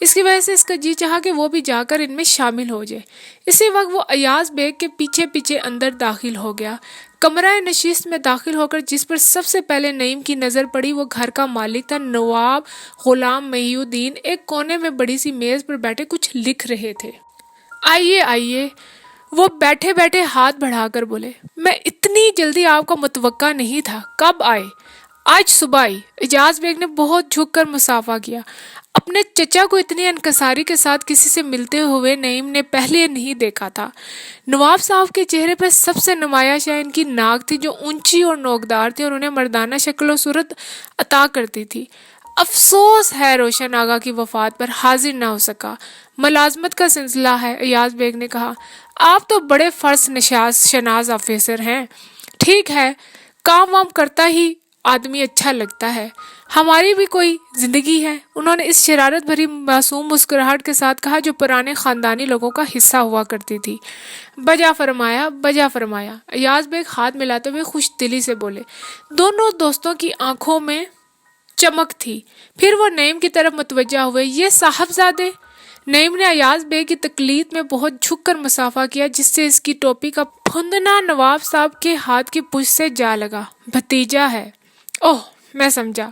اس کی وجہ سے اس کا جی چاہا کہ وہ بھی جا کر ان میں شامل ہو جائے۔ اسی وقت وہ ایاز بیگ کے پیچھے پیچھے اندر داخل ہو گیا۔ کمرہ نشست میں داخل ہو کر جس پر سب سے پہلے نعیم کی نظر پڑی، وہ گھر کا مالک تھا، نواب غلام محی الدین۔ ایک کونے میں بڑی سی میز پر بیٹھے کچھ لکھ رہے تھے۔ آئیے آئیے، وہ بیٹھے بیٹھے ہاتھ بڑھا کر بولے۔ میں اتنی جلدی آپ کو متوقع نہیں تھا، کب آئے؟ آج صبح ہی اجاز بیگ نے بہت جھک کر مسافہ کیا۔ اپنے چچا کو اتنی انکساری کے ساتھ کسی سے ملتے ہوئے نعیم نے پہلے نہیں دیکھا تھا۔ نواب صاحب کے چہرے پر سب سے نمایاں شے ان کی ناک تھی، جو اونچی اور نوکدار تھی اور انہیں مردانہ شکل و صورت عطا کرتی تھی۔ افسوس ہے روشن آغا کی وفات پر حاضر نہ ہو سکا۔ ملازمت کا سلسلہ ہے، ایاز بیگ نے کہا۔ آپ تو بڑے فرض شناس آفیسر ہیں۔ ٹھیک ہے، کام وام کرتا ہی آدمی اچھا لگتا ہے، ہماری بھی کوئی زندگی ہے، انہوں نے اس شرارت بھری معصوم مسکراہٹ کے ساتھ کہا جو پرانے خاندانی لوگوں کا حصہ ہوا کرتی تھی۔ بجا فرمایا، بجا فرمایا، ایاز بیگ ہاتھ ملاتے ہوئے خوش دلی سے بولے۔ دونوں دوستوں کی آنکھوں میں چمک تھی، پھر وہ نعیم کی طرف متوجہ ہوئے۔ یہ صاحبزادے؟ نعیم نے ایاز بیگ کی تقلید میں بہت جھک کر مسافہ کیا، جس سے اس کی ٹوپی کا پھندنا نواب صاحب کے ہاتھ کی پشت سے جا لگا۔ بھتیجا ہے۔ اوہ، میں سمجھا۔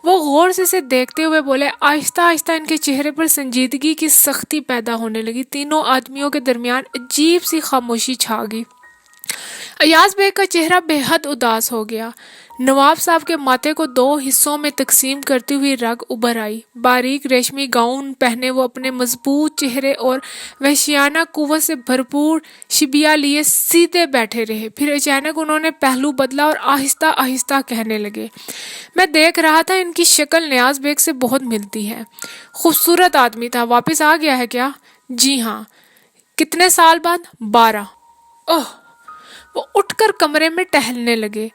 وہ غور سے اسے دیکھتے ہوئے بولے۔ آہستہ آہستہ ان کے چہرے پر سنجیدگی کی سختی پیدا ہونے لگی۔ تینوں آدمیوں کے درمیان عجیب سی خاموشی چھا گئی۔ ایاز بیگ کا چہرہ بے حد اداس ہو گیا۔ نواب صاحب کے ماتھے کو دو حصوں میں تقسیم کرتی ہوئی رگ ابھر آئی۔ باریک ریشمی گاؤن پہنے وہ اپنے مضبوط چہرے اور وحشیانہ قوت سے بھرپور شبیہ لیے سیدھے بیٹھے رہے۔ پھر اچانک انہوں نے پہلو بدلا اور آہستہ آہستہ کہنے لگے۔ میں دیکھ رہا تھا ان کی شکل نیاز بیگ سے بہت ملتی ہے۔ خوبصورت آدمی تھا، واپس آ گیا ہے کیا؟ جی ہاں۔ کتنے سال بعد؟ 12۔ اوہ! وہ اٹھ کر کمرے میں ٹہلنے لگے۔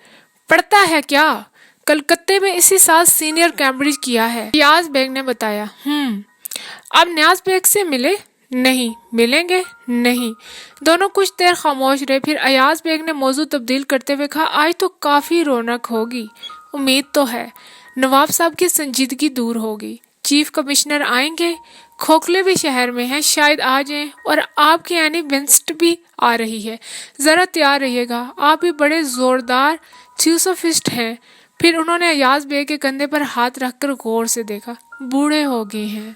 پڑھتا ہے کیا؟ کلکتے میں اسی سال سینئر کیمبرج کیا ہے، ایاز بیگ نے بتایا۔ آپ نیاز بیگ سے ملے؟ نہیں۔ ملیں گے؟ نہیں۔ دونوں کچھ دیر خاموش رہے، پھر ایاز بیگ نے موضوع تبدیل کرتے ہوئے کہا۔ آج تو کافی رونق ہوگی۔ امید تو ہے۔ نواب صاحب کی سنجیدگی دور ہوگی۔ چیف کمشنر آئیں گے، کھوکھلے بھی شہر میں ہیں، شاید آ جائیں، اور آپ کی اینی ونسٹ بھی آ رہی ہے، ذرا تیار رہیے گا، آپ بھی بڑے زوردار تھیوسوفسٹ ہیں۔ پھر انہوں نے ایاز بیگ کے کندھے پر ہاتھ رکھ کر غور سے دیکھا۔ بوڑھے ہو گئے ہیں،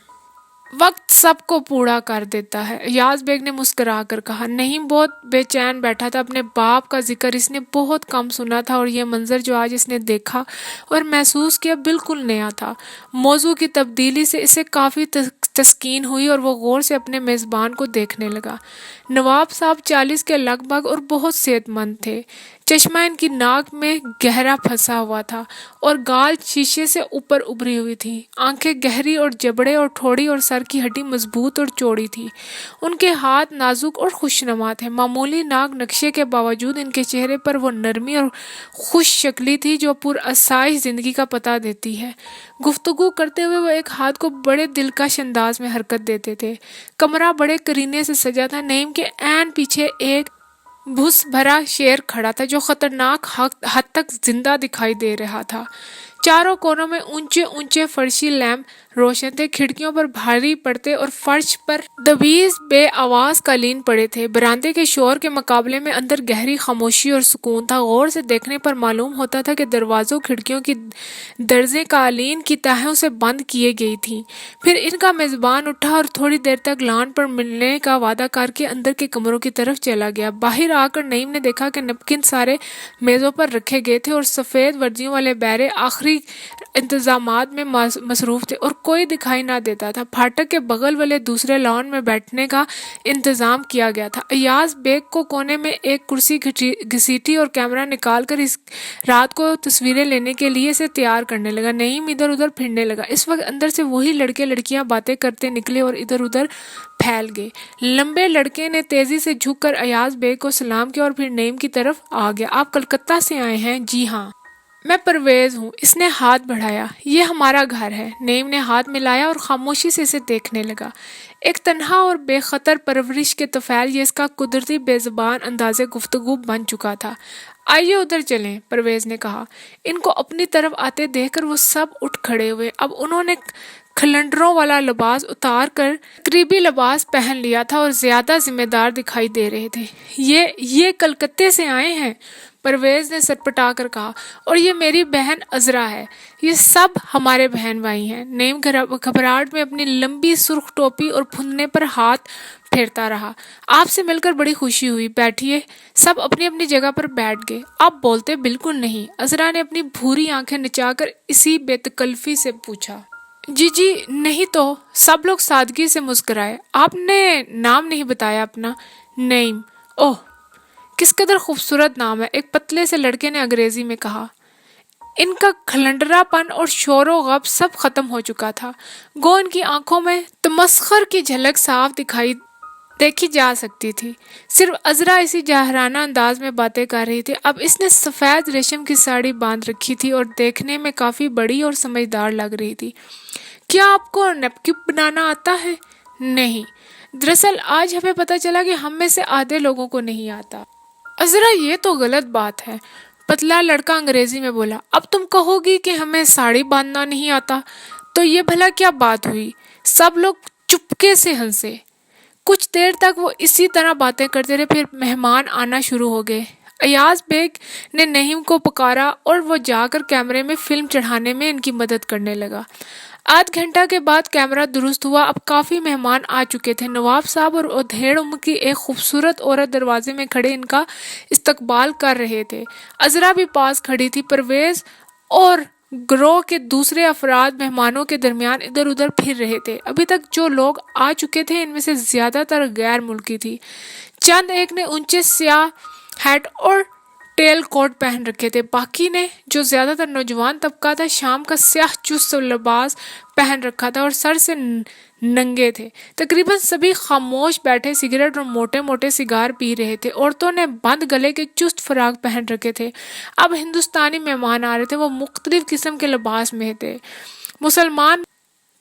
وقت سب کو بوڑھا کر دیتا ہے، ایاز بیگ نے مسکرا کر کہا۔ نہیں، بہت بے چین بیٹھا تھا، اپنے باپ کا ذکر اس نے بہت کم سنا تھا، اور یہ منظر جو آج اس نے دیکھا اور محسوس کیا بالکل نیا تھا۔ موضوع کی تبدیلی سے اسے کافی تسکین ہوئی اور وہ غور سے اپنے میزبان کو دیکھنے لگا۔ نواب صاحب 40 کے لگ بھگ اور بہت صحت مند تھے۔ چشمہ ان کی ناک میں گہرا پھنسا ہوا تھا اور گال شیشے سے اوپر ابھری ہوئی تھی۔ آنکھیں گہری اور جبڑے اور ٹھوڑی اور سر کی ہڈی مضبوط اور چوڑی تھی۔ ان کے ہاتھ نازک اور خوشنما تھے۔ معمولی ناک نقشے کے باوجود ان کے چہرے پر وہ نرمی اور خوش شکلی تھی جو پرآسائش زندگی کا پتہ دیتی ہے۔ گفتگو کرتے ہوئے وہ ایک ہاتھ کو بڑے دلکش انداز میں حرکت دیتے تھے۔ کمرہ بڑے کرینے سے سجا تھا۔ نعیم کے عین پیچھے ایک بھس بھرا شیر کھڑا تھا جو خطرناک حد تک زندہ دکھائی دے رہا تھا۔ چاروں کونوں میں اونچے اونچے فرشی لیمپ روشن تھے، کھڑکیوں پر بھاری پردے اور فرش پر دبیز بے آواز قالین پڑے تھے۔ برآمدے کے شور کے مقابلے میں اندر گہری خاموشی اور سکون تھا۔ غور سے دیکھنے پر معلوم ہوتا تھا کہ دروازوں کھڑکیوں کی درزیں قالین کی تہوں سے بند کیے گئی تھیں۔ پھر ان کا میزبان اٹھا اور تھوڑی دیر تک لان پر ملنے کا وعدہ کر کے اندر کے کمروں کی طرف چلا گیا۔ باہر آ کر نعیم نے دیکھا کہ نیپکن سارے میزوں پر رکھے گئے تھے اور سفید وردیوں والے بیرے آخری انتظامات میں مصروف تھے، اور کوئی دکھائی نہ دیتا تھا۔ پھاٹک کے بغل والے دوسرے لان میں بیٹھنے کا انتظام کیا گیا تھا۔ ایاز بیگ کو کونے میں ایک کرسی گھسیٹی اور کیمرہ نکال کر اس رات کو تصویریں لینے کے لیے اسے تیار کرنے لگا۔ نعیم ادھر ادھر پھرنے لگا۔ اس وقت اندر سے وہی لڑکے لڑکیاں باتیں کرتے نکلے اور ادھر ادھر پھیل گئے۔ لمبے لڑکے نے تیزی سے جھک کر ایاز بیگ کو سلام کیا اور پھر نعیم کی طرف آ گیا۔ آپ کلکتہ سے آئے ہیں؟ جی ہاں۔ میں پرویز ہوں۔ اس نے ہاتھ بڑھایا۔ یہ ہمارا گھر ہے۔ نعیم نے ہاتھ ملایا اور خاموشی سے اسے دیکھنے لگا۔ ایک تنہا اور بے خطر پرورش کے طفیل یہ اس کا قدرتی بے زبان انداز گفتگو بن چکا تھا۔ آئیے ادھر چلیں، پرویز نے کہا۔ ان کو اپنی طرف آتے دیکھ کر وہ سب اٹھ کھڑے ہوئے۔ اب انہوں نے کھلنڈروں والا لباس اتار کر قریبی لباس پہن لیا تھا اور زیادہ ذمہ دار دکھائی دے رہے تھے۔ یہ کلکتے سے آئے ہیں؟ پرویز نے سٹپٹا کر کہا، اور یہ میری بہن عذرا ہے، یہ سب ہمارے بہن بھائی ہیں۔ نعیم گھبراہٹ میں اپنی لمبی سرخ ٹوپی اور پھندے پر ہاتھ پھیرتا رہا۔ آپ سے مل کر بڑی خوشی ہوئی، بیٹھیے۔ سب اپنی اپنی جگہ پر بیٹھ گئے۔ آپ بولتے بالکل نہیں، عذرا نے اپنی بھوری آنکھیں نچا کر اسی بے تکلفی سے پوچھا۔ جی نہیں تو۔ سب لوگ سادگی سے مسکرائے۔ آپ نے نام نہیں بتایا اپنا۔ نعیم، اوہ کس قدر خوبصورت نام ہے، ایک پتلے سے لڑکے نے انگریزی میں کہا۔ ان کا کھلنڈرا پن اور شور و غب سب ختم ہو چکا تھا، گو ان کی آنکھوں میں تمسخر کی جھلک صاف دیکھی جا سکتی تھی۔ صرف عذرا اسی جاہرانہ انداز میں باتیں کر رہی تھی۔ اب اس نے سفید ریشم کی ساڑی باندھ رکھی تھی اور دیکھنے میں کافی بڑی اور سمجھدار لگ رہی تھی۔ کیا آپ کو نیپکن بنانا آتا ہے؟ نہیں، دراصل آج ہمیں پتہ چلا کہ ہم میں سے آدھے لوگوں کو نہیں آتا۔ عذرا یہ تو غلط بات ہے، پتلا لڑکا انگریزی میں بولا۔ اب تم کہو گی کہ ہمیں ساڑی باندھنا نہیں آتا، تو یہ بھلا کیا بات ہوئی؟ سب لوگ چپکے سے ہنسے۔ کچھ دیر تک وہ اسی طرح باتیں کرتے رہے، پھر مہمان آنا شروع ہو گئے۔ ایاز بیگ نے نعیم کو پکارا اور وہ جا کر کیمرے میں فلم چڑھانے میں ان کی مدد کرنے لگا۔ آدھ گھنٹہ کے بعد کیمرہ درست ہوا۔ اب کافی مہمان آ چکے تھے۔ نواب صاحب اور ادھیڑ عمر کی ایک خوبصورت عورت دروازے میں کھڑے ان کا استقبال کر رہے تھے۔ عذرا بھی پاس کھڑی تھی۔ پرویز اور گروہ کے دوسرے افراد مہمانوں کے درمیان ادھر ادھر پھر رہے تھے۔ ابھی تک جو لوگ آ چکے تھے ان میں سے زیادہ تر غیر ملکی تھی۔ چند ایک نے اونچے سیاہ ہیٹ اور ٹیل کوٹ پہن رکھے تھے، باقی نے، جو زیادہ تر نوجوان طبقہ تھا، شام کا سیاہ چست لباس پہن رکھا تھا اور سر سے ننگے تھے۔ تقریباً سبھی خاموش بیٹھے سگریٹ اور موٹے موٹے سگار پی رہے تھے۔ عورتوں نے بند گلے کے چست فراق پہن رکھے تھے۔ اب ہندوستانی مہمان آ رہے تھے، وہ مختلف قسم کے لباس میں تھے۔ مسلمان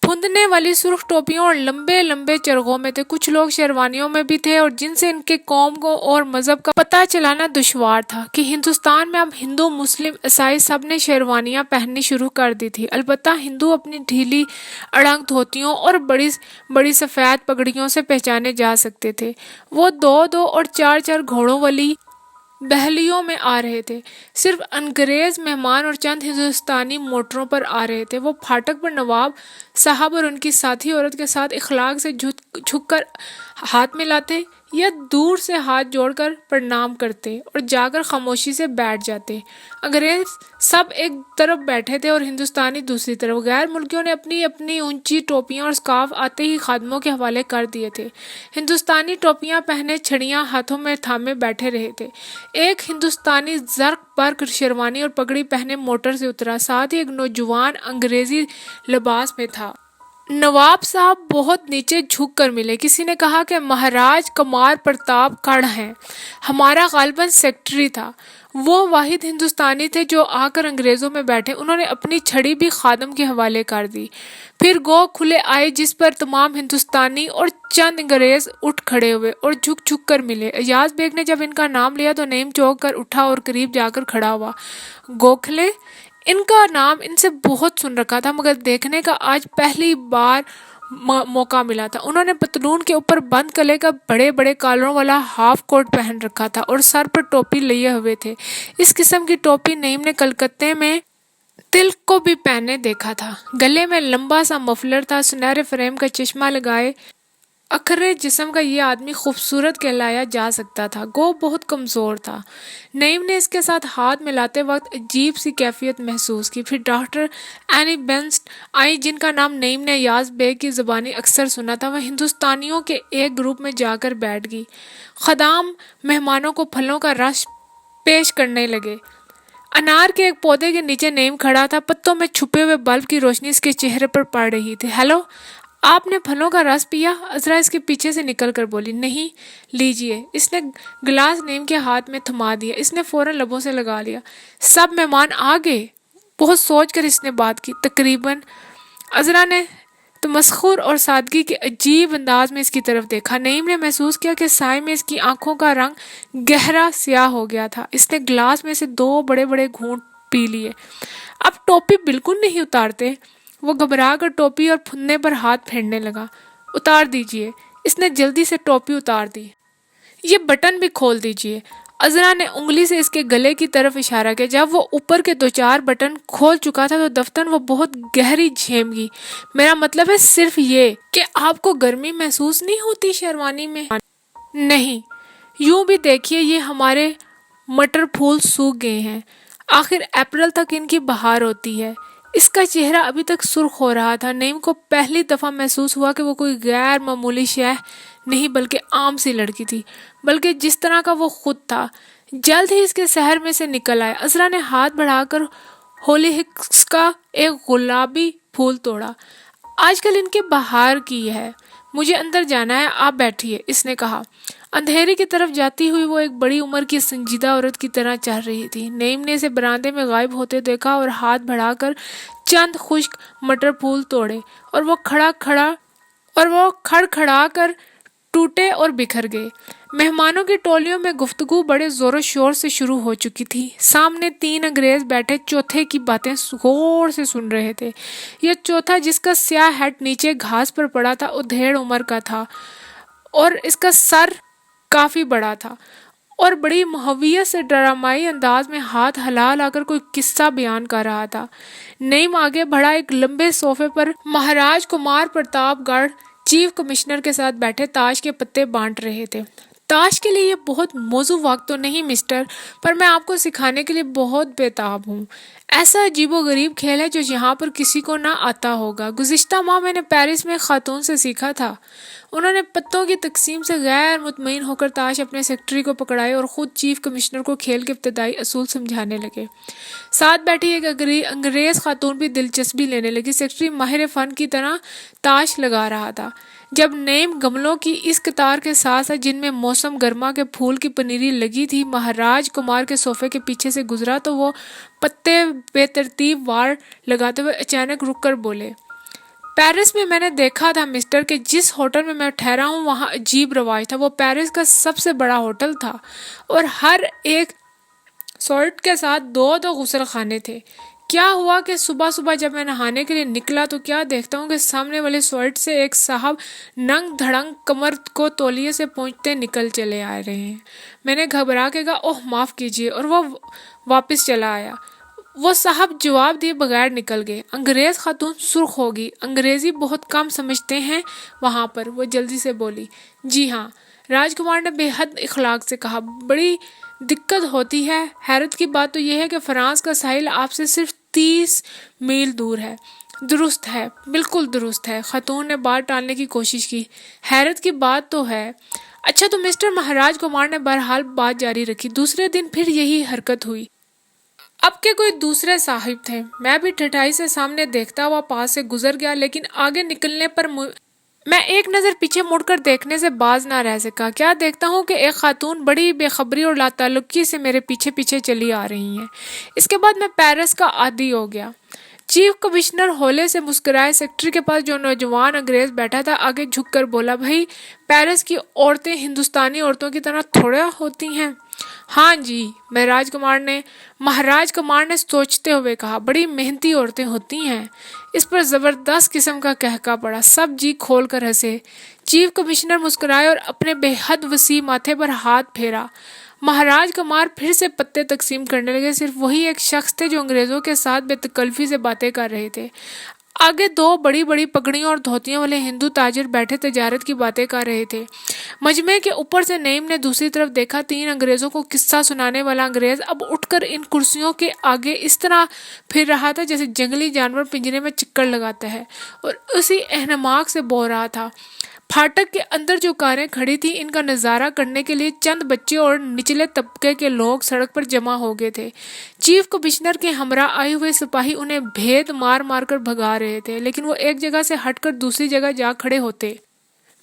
پھندنے والی سرخ ٹوپیوں اور لمبے لمبے چرغوں میں تھے، کچھ لوگ شیروانیوں میں بھی تھے، اور جن سے ان کے قوم کو اور مذہب کا پتہ چلانا دشوار تھا کہ ہندوستان میں اب ہندو، مسلم، عیسائی سب نے شیروانیاں پہننی شروع کر دی تھی۔ البتہ ہندو اپنی ڈھیلی اڑنگ دھوتیوں اور بڑی بڑی سفید پگڑیوں سے پہچانے جا سکتے تھے۔ وہ دو دو اور چار چار گھوڑوں والی بحلیوں میں آ رہے تھے۔ صرف انگریز مہمان اور چند ہندوستانی موٹروں پر آ رہے تھے۔ وہ پھاٹک پر نواب صاحب اور ان کی ساتھی عورت کے ساتھ اخلاق سے جھک کر ہاتھ ملاتے یا دور سے ہاتھ جوڑ کر پرنام کرتے اور جا کر خاموشی سے بیٹھ جاتے۔ انگریز سب ایک طرف بیٹھے تھے اور ہندوستانی دوسری طرف۔ غیر ملکیوں نے اپنی اپنی اونچی ٹوپیاں اور اسکارف آتے ہی خادموں کے حوالے کر دیے تھے۔ ہندوستانی ٹوپیاں پہنے، چھڑیاں ہاتھوں میں تھامے بیٹھے رہے تھے۔ ایک ہندوستانی زرق برق شیروانی اور پگڑی پہنے موٹر سے اترا، ساتھ ہی ایک نوجوان انگریزی لباس میں تھا۔ نواب صاحب بہت نیچے جھک کر ملے۔ کسی نے کہا کہ مہاراج کمار پرتاپ گڑھ ہیں، ہمارا غالباً سیکرٹری تھا۔ وہ واحد ہندوستانی تھے جو آ کر انگریزوں میں بیٹھے۔ انہوں نے اپنی چھڑی بھی خادم کے حوالے کر دی۔ پھر گو کھلے آئے جس پر تمام ہندوستانی اور چند انگریز اٹھ کھڑے ہوئے اور جھک جھک کر ملے۔ ایاز بیگ نے جب ان کا نام لیا تو نعیم چونک کر اٹھا اور قریب جا کر کھڑا ہوا۔ گوکھلے؟ ان کا نام ان سے بہت سن رکھا تھا، مگر دیکھنے کا آج پہلی بار موقع ملا تھا۔ انہوں نے پتلون کے اوپر بند گلے کا بڑے بڑے کالروں والا ہاف کوٹ پہن رکھا تھا اور سر پر ٹوپی لیے ہوئے تھے۔ اس قسم کی ٹوپی نعیم نے کلکتے میں تلک کو بھی پہنے دیکھا تھا۔ گلے میں لمبا سا مفلر تھا۔ سنہرے فریم کا چشمہ لگائے اکھرے جسم کا یہ آدمی خوبصورت کہلایا جا سکتا تھا، گو بہت کمزور تھا۔ نعیم نے اس کے ساتھ ہاتھ ملاتے وقت عجیب سی کیفیت محسوس کی۔ پھر ڈاکٹر اینی بینسٹ آئی، جن کا نام نعیم نے ایاز بیگ کی زبانی اکثر سنا تھا۔ وہ ہندوستانیوں کے ایک گروپ میں جا کر بیٹھ گئی۔ خدام مہمانوں کو پھلوں کا رس پیش کرنے لگے۔ انار کے ایک پودے کے نیچے نعیم کھڑا تھا، پتوں میں چھپے ہوئے بلب کی روشنی اس کے چہرے پر پڑ رہی تھی۔ ہیلو، آپ نے پھلوں کا رس پیا؟ عذرا اس کے پیچھے سے نکل کر بولی۔ نہیں، لیجئے۔ اس نے گلاس نعیم کے ہاتھ میں تھما دیا۔ اس نے فوراً لبوں سے لگا لیا۔ سب مہمان آ گئے؟ بہت سوچ کر اس نے بات کی۔ تقریباً۔ عذرا نے تمسخر اور سادگی کے عجیب انداز میں اس کی طرف دیکھا۔ نعیم نے محسوس کیا کہ سائے میں اس کی آنکھوں کا رنگ گہرا سیاہ ہو گیا تھا۔ اس نے گلاس میں سے 2 بڑے بڑے گھونٹ پی لیے۔ اب ٹوپی بالکل نہیں اتارتے؟ وہ گھبرا کر ٹوپی اور پھندے پر ہاتھ پھیرنے لگا۔ اتار دیجئے۔ اس نے جلدی سے ٹوپی اتار دی۔ یہ بٹن بھی کھول دیجئے۔ عذرا نے انگلی سے اس کے گلے کی طرف اشارہ کیا۔ جب وہ اوپر کے 2-4 بٹن کھول چکا تھا تو دفتر وہ بہت گہری جھیم گئی۔ میرا مطلب ہے صرف یہ کہ آپ کو گرمی محسوس نہیں ہوتی شیروانی میں؟ نہیں، یوں بھی دیکھیے یہ ہمارے مٹر پھول سوکھ گئے ہیں، آخر اپریل تک ان کی بہار ہوتی ہے۔ اس کا چہرہ ابھی تک سرخ ہو رہا تھا۔ نعیم کو پہلی دفعہ محسوس ہوا کہ وہ کوئی غیر معمولی شے نہیں بلکہ عام سی لڑکی تھی، بلکہ جس طرح کا وہ خود تھا۔ جلد ہی اس کے سحر میں سے نکل آیا۔ عذرا نے ہاتھ بڑھا کر ہولی ہکس کا ایک گلابی پھول توڑا۔ آج کل ان کی بہار کی ہے، مجھے اندر جانا ہے، آپ بیٹھیے، اس نے کہا۔ اندھیرے کی طرف جاتی ہوئی وہ ایک بڑی عمر کی سنجیدہ عورت کی طرح چل رہی تھی۔ نعیم نے اسے برآمدے میں غائب ہوتے دیکھا اور ہاتھ بڑھا کر چند خشک مٹر پھول توڑے اور وہ کھڑ کھڑا کر ٹوٹے اور بکھر گئے۔ مہمانوں کی ٹولیوں میں گفتگو بڑے زور و شور سے شروع ہو چکی تھی۔ سامنے 3 انگریز بیٹھے چوتھے کی باتیں غور سے سن رہے تھے۔ یہ چوتھا، جس کا سیاہ ہیٹ نیچے گھاس پر پڑا تھا، ادھیڑ عمر کا تھا اور اس کا سر کافی بڑا تھا اور بڑی محویت سے ڈرامائی انداز میں ہاتھ ہلا ہلا کر کوئی قصہ بیان کر رہا تھا۔ نعیم آگے بڑھا۔ ایک لمبے صوفے پر مہاراج کمار پرتاپ گڑھ چیف کمشنر کے ساتھ بیٹھے تاش کے پتے بانٹ رہے تھے۔ تاش کے لیے یہ بہت موزوں وقت تو نہیں مسٹر، پر میں آپ کو سکھانے کے لیے بہت بےتاب ہوں۔ ایسا عجیب و غریب کھیل ہے جو یہاں پر کسی کو نہ آتا ہوگا۔ گزشتہ ماہ میں نے پیرس میں ایک خاتون سے سیکھا تھا۔ انہوں نے پتوں کی تقسیم سے غیر مطمئن ہو کر تاش اپنے سیکرٹری کو پکڑائی اور خود چیف کمشنر کو کھیل کے ابتدائی اصول سمجھانے لگے۔ ساتھ بیٹھی ایک انگریز خاتون بھی دلچسپی لینے لگی۔ سیکرٹری ماہر فن کی طرح تاش لگا رہا تھا۔ جب نعیم گملوں کی اس قطار کے ساتھ ساتھ جن میں موسم گرما کے پھول کی پنیری لگی تھی مہاراج کمار کے صوفے کے پیچھے سے گزرا تو وہ پتے بے ترتیب وار لگاتے ہوئے اچانک رک کر بولے، پیرس میں نے دیکھا تھا مسٹر کہ جس ہوٹل میں ٹھہرا ہوں وہاں عجیب رواج تھا۔ وہ پیرس کا سب سے بڑا ہوٹل تھا اور ہر ایک سوئٹ کے ساتھ 2 غسل خانے تھے۔ کیا ہوا کہ صبح صبح جب میں نہانے کے لیے نکلا تو کیا دیکھتا ہوں کہ سامنے والے سوئٹ سے ایک صاحب ننگ دھڑنگ کمر کو تولیے سے پونچھتے نکل چلے آ رہے ہیں۔ میں نے گھبرا کے کہا، اوہ معاف کیجیے، اور وہ واپس چلا آیا۔ وہ صاحب جواب دیے بغیر نکل گئے۔ انگریز خاتون سرخ ہوگی۔ انگریزی بہت کم سمجھتے ہیں وہاں پر، وہ جلدی سے بولی۔ جی ہاں، راجکمار نے بے حد اخلاق سے کہا، بڑی دقت ہوتی ہے۔ حیرت کی بات تو یہ ہے کہ فرانس کا ساحل آپ سے صرف 30 میل دور ہے۔ درست ہے، بالکل درست ہے۔ خاتون نے بات ٹالنے کی کوشش کی۔ حیرت کی بات تو ہے۔ اچھا تو مسٹر، مہاراج کمار نے بہرحال بات جاری رکھی، دوسرے دن پھر یہی حرکت ہوئی۔ اب کے کوئی دوسرے صاحب تھے۔ میں بھی ٹھٹائی سے سامنے دیکھتا ہوا پاس سے گزر گیا، لیکن آگے نکلنے پر میں ایک نظر پیچھے مڑ کر دیکھنے سے باز نہ رہ سکا۔ کیا دیکھتا ہوں کہ ایک خاتون بڑی بے خبری اور لاتعلقی سے میرے پیچھے پیچھے چلی آ رہی ہیں۔ اس کے بعد میں پیرس کا عادی ہو گیا۔ چیف کمشنر ہولے سے مسکرائے۔ سیکرٹری کے پاس جو نوجوان انگریز بیٹھا تھا آگے جھک کر بولا، بھائی پیرس کی عورتیں ہندوستانی عورتوں کی طرح تھوڑا ہوتی ہیں؟ ہاں جی، مہاراج کمار نے سوچتے ہوئے کہا، بڑی محنتی عورتیں ہوتی ہیں۔ اس پر زبردست قسم کا قہقہ پڑا۔ سب جی کھول کر ہنسے۔ چیف کمشنر مسکرائے اور اپنے بے حد وسیع ماتھے پر ہاتھ پھیرا۔ مہاراج کمار پھر سے پتے تقسیم کرنے لگے۔ صرف وہی ایک شخص تھے جو انگریزوں کے ساتھ بے تکلفی سے باتیں کر رہے تھے۔ آگے 2 بڑی بڑی پگڑیوں اور دھوتیوں والے ہندو تاجر بیٹھے تجارت کی باتیں کر رہے تھے۔ مجمع کے اوپر سے نعیم نے دوسری طرف دیکھا۔ 3 انگریزوں کو قصہ سنانے والا انگریز اب اٹھ کر ان کرسیوں کے آگے اس طرح پھر رہا تھا جیسے جنگلی جانور پنجرے میں چکر لگاتا ہے، اور اسی اہنماک سے بول رہا تھا۔ پھاٹک کے اندر جو کاریں کھڑی تھیں ان کا نظارہ کرنے کے لیے چند بچے اور نچلے طبقے کے لوگ سڑک پر جمع ہو گئے تھے۔ چیف کمشنر کے ہمراہ آئے ہوئے سپاہی انہیں بھید مار مار کر بھگا رہے تھے، لیکن وہ ایک جگہ سے ہٹ کر دوسری جگہ جا کھڑے ہوتے۔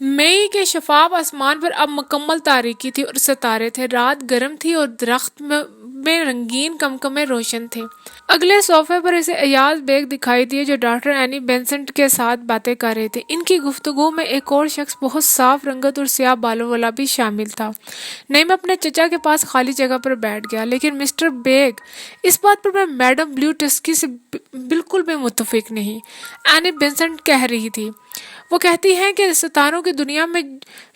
مئی کے شفاف آسمان پر اب مکمل تاریکی تھی اور ستارے تھے۔ رات گرم تھی اور درخت میں رنگین کمکمے روشن تھے۔ اگلے صوفے پر اسے ایاز بیگ دکھائی دیے جو ڈاکٹر اینی بینسنٹ کے ساتھ باتیں کر رہے تھے۔ ان کی گفتگو میں ایک اور شخص بہت صاف رنگت اور سیاہ بالوں والا بھی شامل تھا۔ نعیم اپنے چچا کے پاس خالی جگہ پر بیٹھ گیا۔ لیکن مسٹر بیگ، اس بات پر میں میڈم بلیو ٹسکی سے بالکل بھی متفق نہیں، اینی بینسنٹ کہہ رہی تھی۔ وہ کہتی ہیں کہ ستاروں کی دنیا میں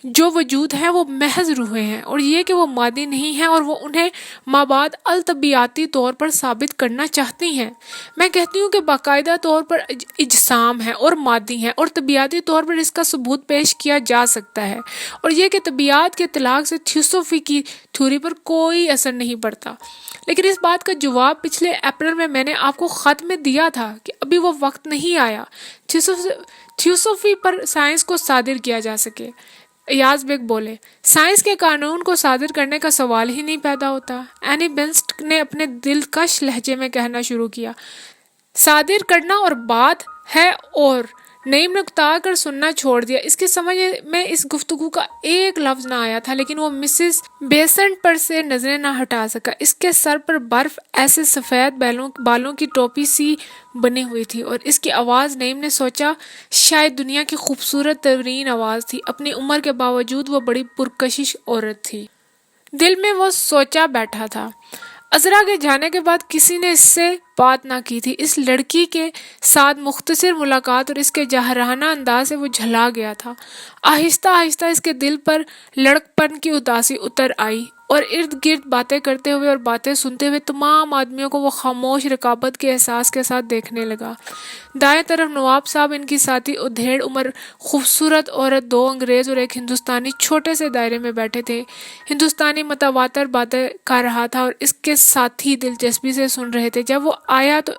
جو وجود ہے وہ محض روحیں ہیں، اور یہ کہ وہ مادی نہیں ہیں، اور وہ انہیں مابعد الطبیعاتی طور پر ثابت کرنا چاہتی ہیں۔ میں کہتی ہوں کہ باقاعدہ طور پر اجسام ہیں اور مادی ہیں، اور طبیعتی طور پر اس کا ثبوت پیش کیا جا سکتا ہے، اور یہ کہ طبیعت کے اطلاق سے تھیوسوفی کی تھیوری پر کوئی اثر نہیں پڑتا۔ لیکن اس بات کا جواب پچھلے اپریل میں نے آپ کو خط میں دیا تھا کہ ابھی وہ وقت نہیں آیا تھیوسوفی پر سائنس کو صادر کیا جا سکے۔ ایاز بیگ بولے، سائنس کے قانون کو صادر کرنے کا سوال ہی نہیں پیدا ہوتا۔ اینی بینسٹ نے اپنے دلکش لہجے میں کہنا شروع کیا، صادر کرنا اور بات ہے اور نعیم نے اکتا کر سننا چھوڑ دیا۔ اس کی سمجھ میں اس گفتگو کا ایک لفظ نہ آیا تھا، لیکن وہ مسز بیسنٹ پر سے نظریں نہ ہٹا سکا۔ اس کے سر پر برف ایسے سفید بالوں کی ٹوپی سی بنی ہوئی تھی، اور اس کی آواز، نعیم نے سوچا، شاید دنیا کی خوبصورت ترین آواز تھی۔ اپنی عمر کے باوجود وہ بڑی پرکشش عورت تھی۔ دل میں وہ سوچا بیٹھا تھا، عذرا کے جانے کے بعد کسی نے اس سے بات نہ کی تھی۔ اس لڑکی کے ساتھ مختصر ملاقات اور اس کے جاہرانہ انداز سے وہ جھلا گیا تھا۔ آہستہ آہستہ اس کے دل پر لڑکپن کی اداسی اتر آئی، اور ارد گرد باتیں کرتے ہوئے اور باتیں سنتے ہوئے تمام آدمیوں کو وہ خاموش رقابت کے احساس کے ساتھ دیکھنے لگا۔ دائیں طرف نواب صاحب، ان کی ساتھی ادھیڑ عمر خوبصورت عورت، دو انگریز اور ایک ہندوستانی چھوٹے سے دائرے میں بیٹھے تھے۔ ہندوستانی متواتر باتیں کر رہا تھا اور اس کے ساتھی دلچسپی سے سن رہے تھے۔ جب وہ آیا تو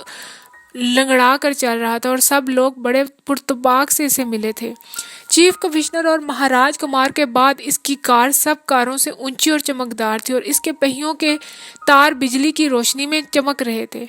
لنگڑا کر چل رہا تھا، اور سب لوگ بڑے پرتپاک سے اسے ملے تھے۔ چیف کمشنر اور مہاراج کمار کے بعد اس کی کار سب کاروں سے اونچی اور چمکدار تھی، اور اس کے پہیوں کے تار بجلی کی روشنی میں چمک رہے تھے۔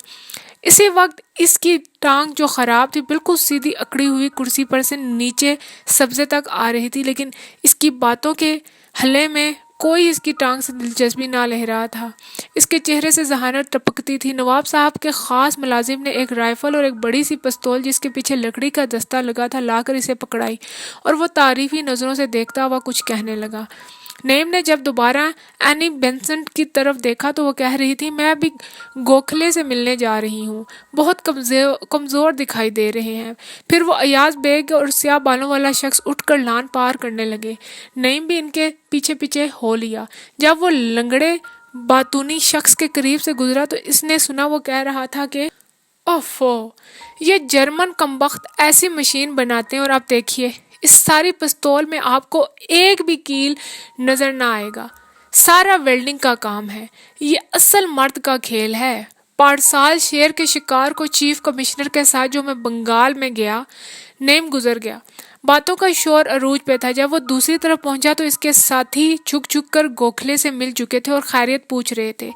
اسی وقت اس کی ٹانگ جو خراب تھی بالکل سیدھی اکڑی ہوئی کرسی پر سے نیچے سبزے تک آ رہی تھی، لیکن اس کی باتوں کے ہلے میں کوئی اس کی ٹانگ سے دلچسپی نہ لے رہا تھا۔ اس کے چہرے سے ذہانت ٹپکتی تھی۔ نواب صاحب کے خاص ملازم نے ایک رائفل اور ایک بڑی سی پستول جس کے پیچھے لکڑی کا دستہ لگا تھا لا کر اسے پکڑائی، اور وہ تعریفی نظروں سے دیکھتا ہوا کچھ کہنے لگا۔ نعیم نے جب دوبارہ اینی بینسنٹ کی طرف دیکھا تو وہ کہہ رہی تھی، میں ابھی گوکھلے سے ملنے جا رہی ہوں، بہت کمزور دکھائی دے رہے ہیں۔ پھر وہ ایاز بیگ اور سیاہ بالوں والا شخص اٹھ کر لان پار کرنے لگے۔ نعیم بھی ان کے پیچھے پیچھے ہو لیا۔ جب وہ لنگڑے باتونی شخص کے قریب سے گزرا تو اس نے سنا وہ کہہ رہا تھا کہ اوفو، یہ جرمن کمبخت ایسی مشین بناتے ہیں، اور آپ دیکھیے اس ساری پستول میں آپ کو ایک بھی کیل نظر نہ آئے گا، سارا ویلڈنگ کا کام ہے۔ یہ اصل مرد کا کھیل ہے۔ پارسال شیر کے شکار کو چیف کمشنر کے ساتھ جو میں بنگال میں گیا، نعیم گزر گیا۔ باتوں کا شور عروج پہ تھا۔ جب وہ دوسری طرف پہنچا تو اس کے ساتھی جھک جھک کر گوکھلے سے مل چکے تھے اور خیریت پوچھ رہے تھے۔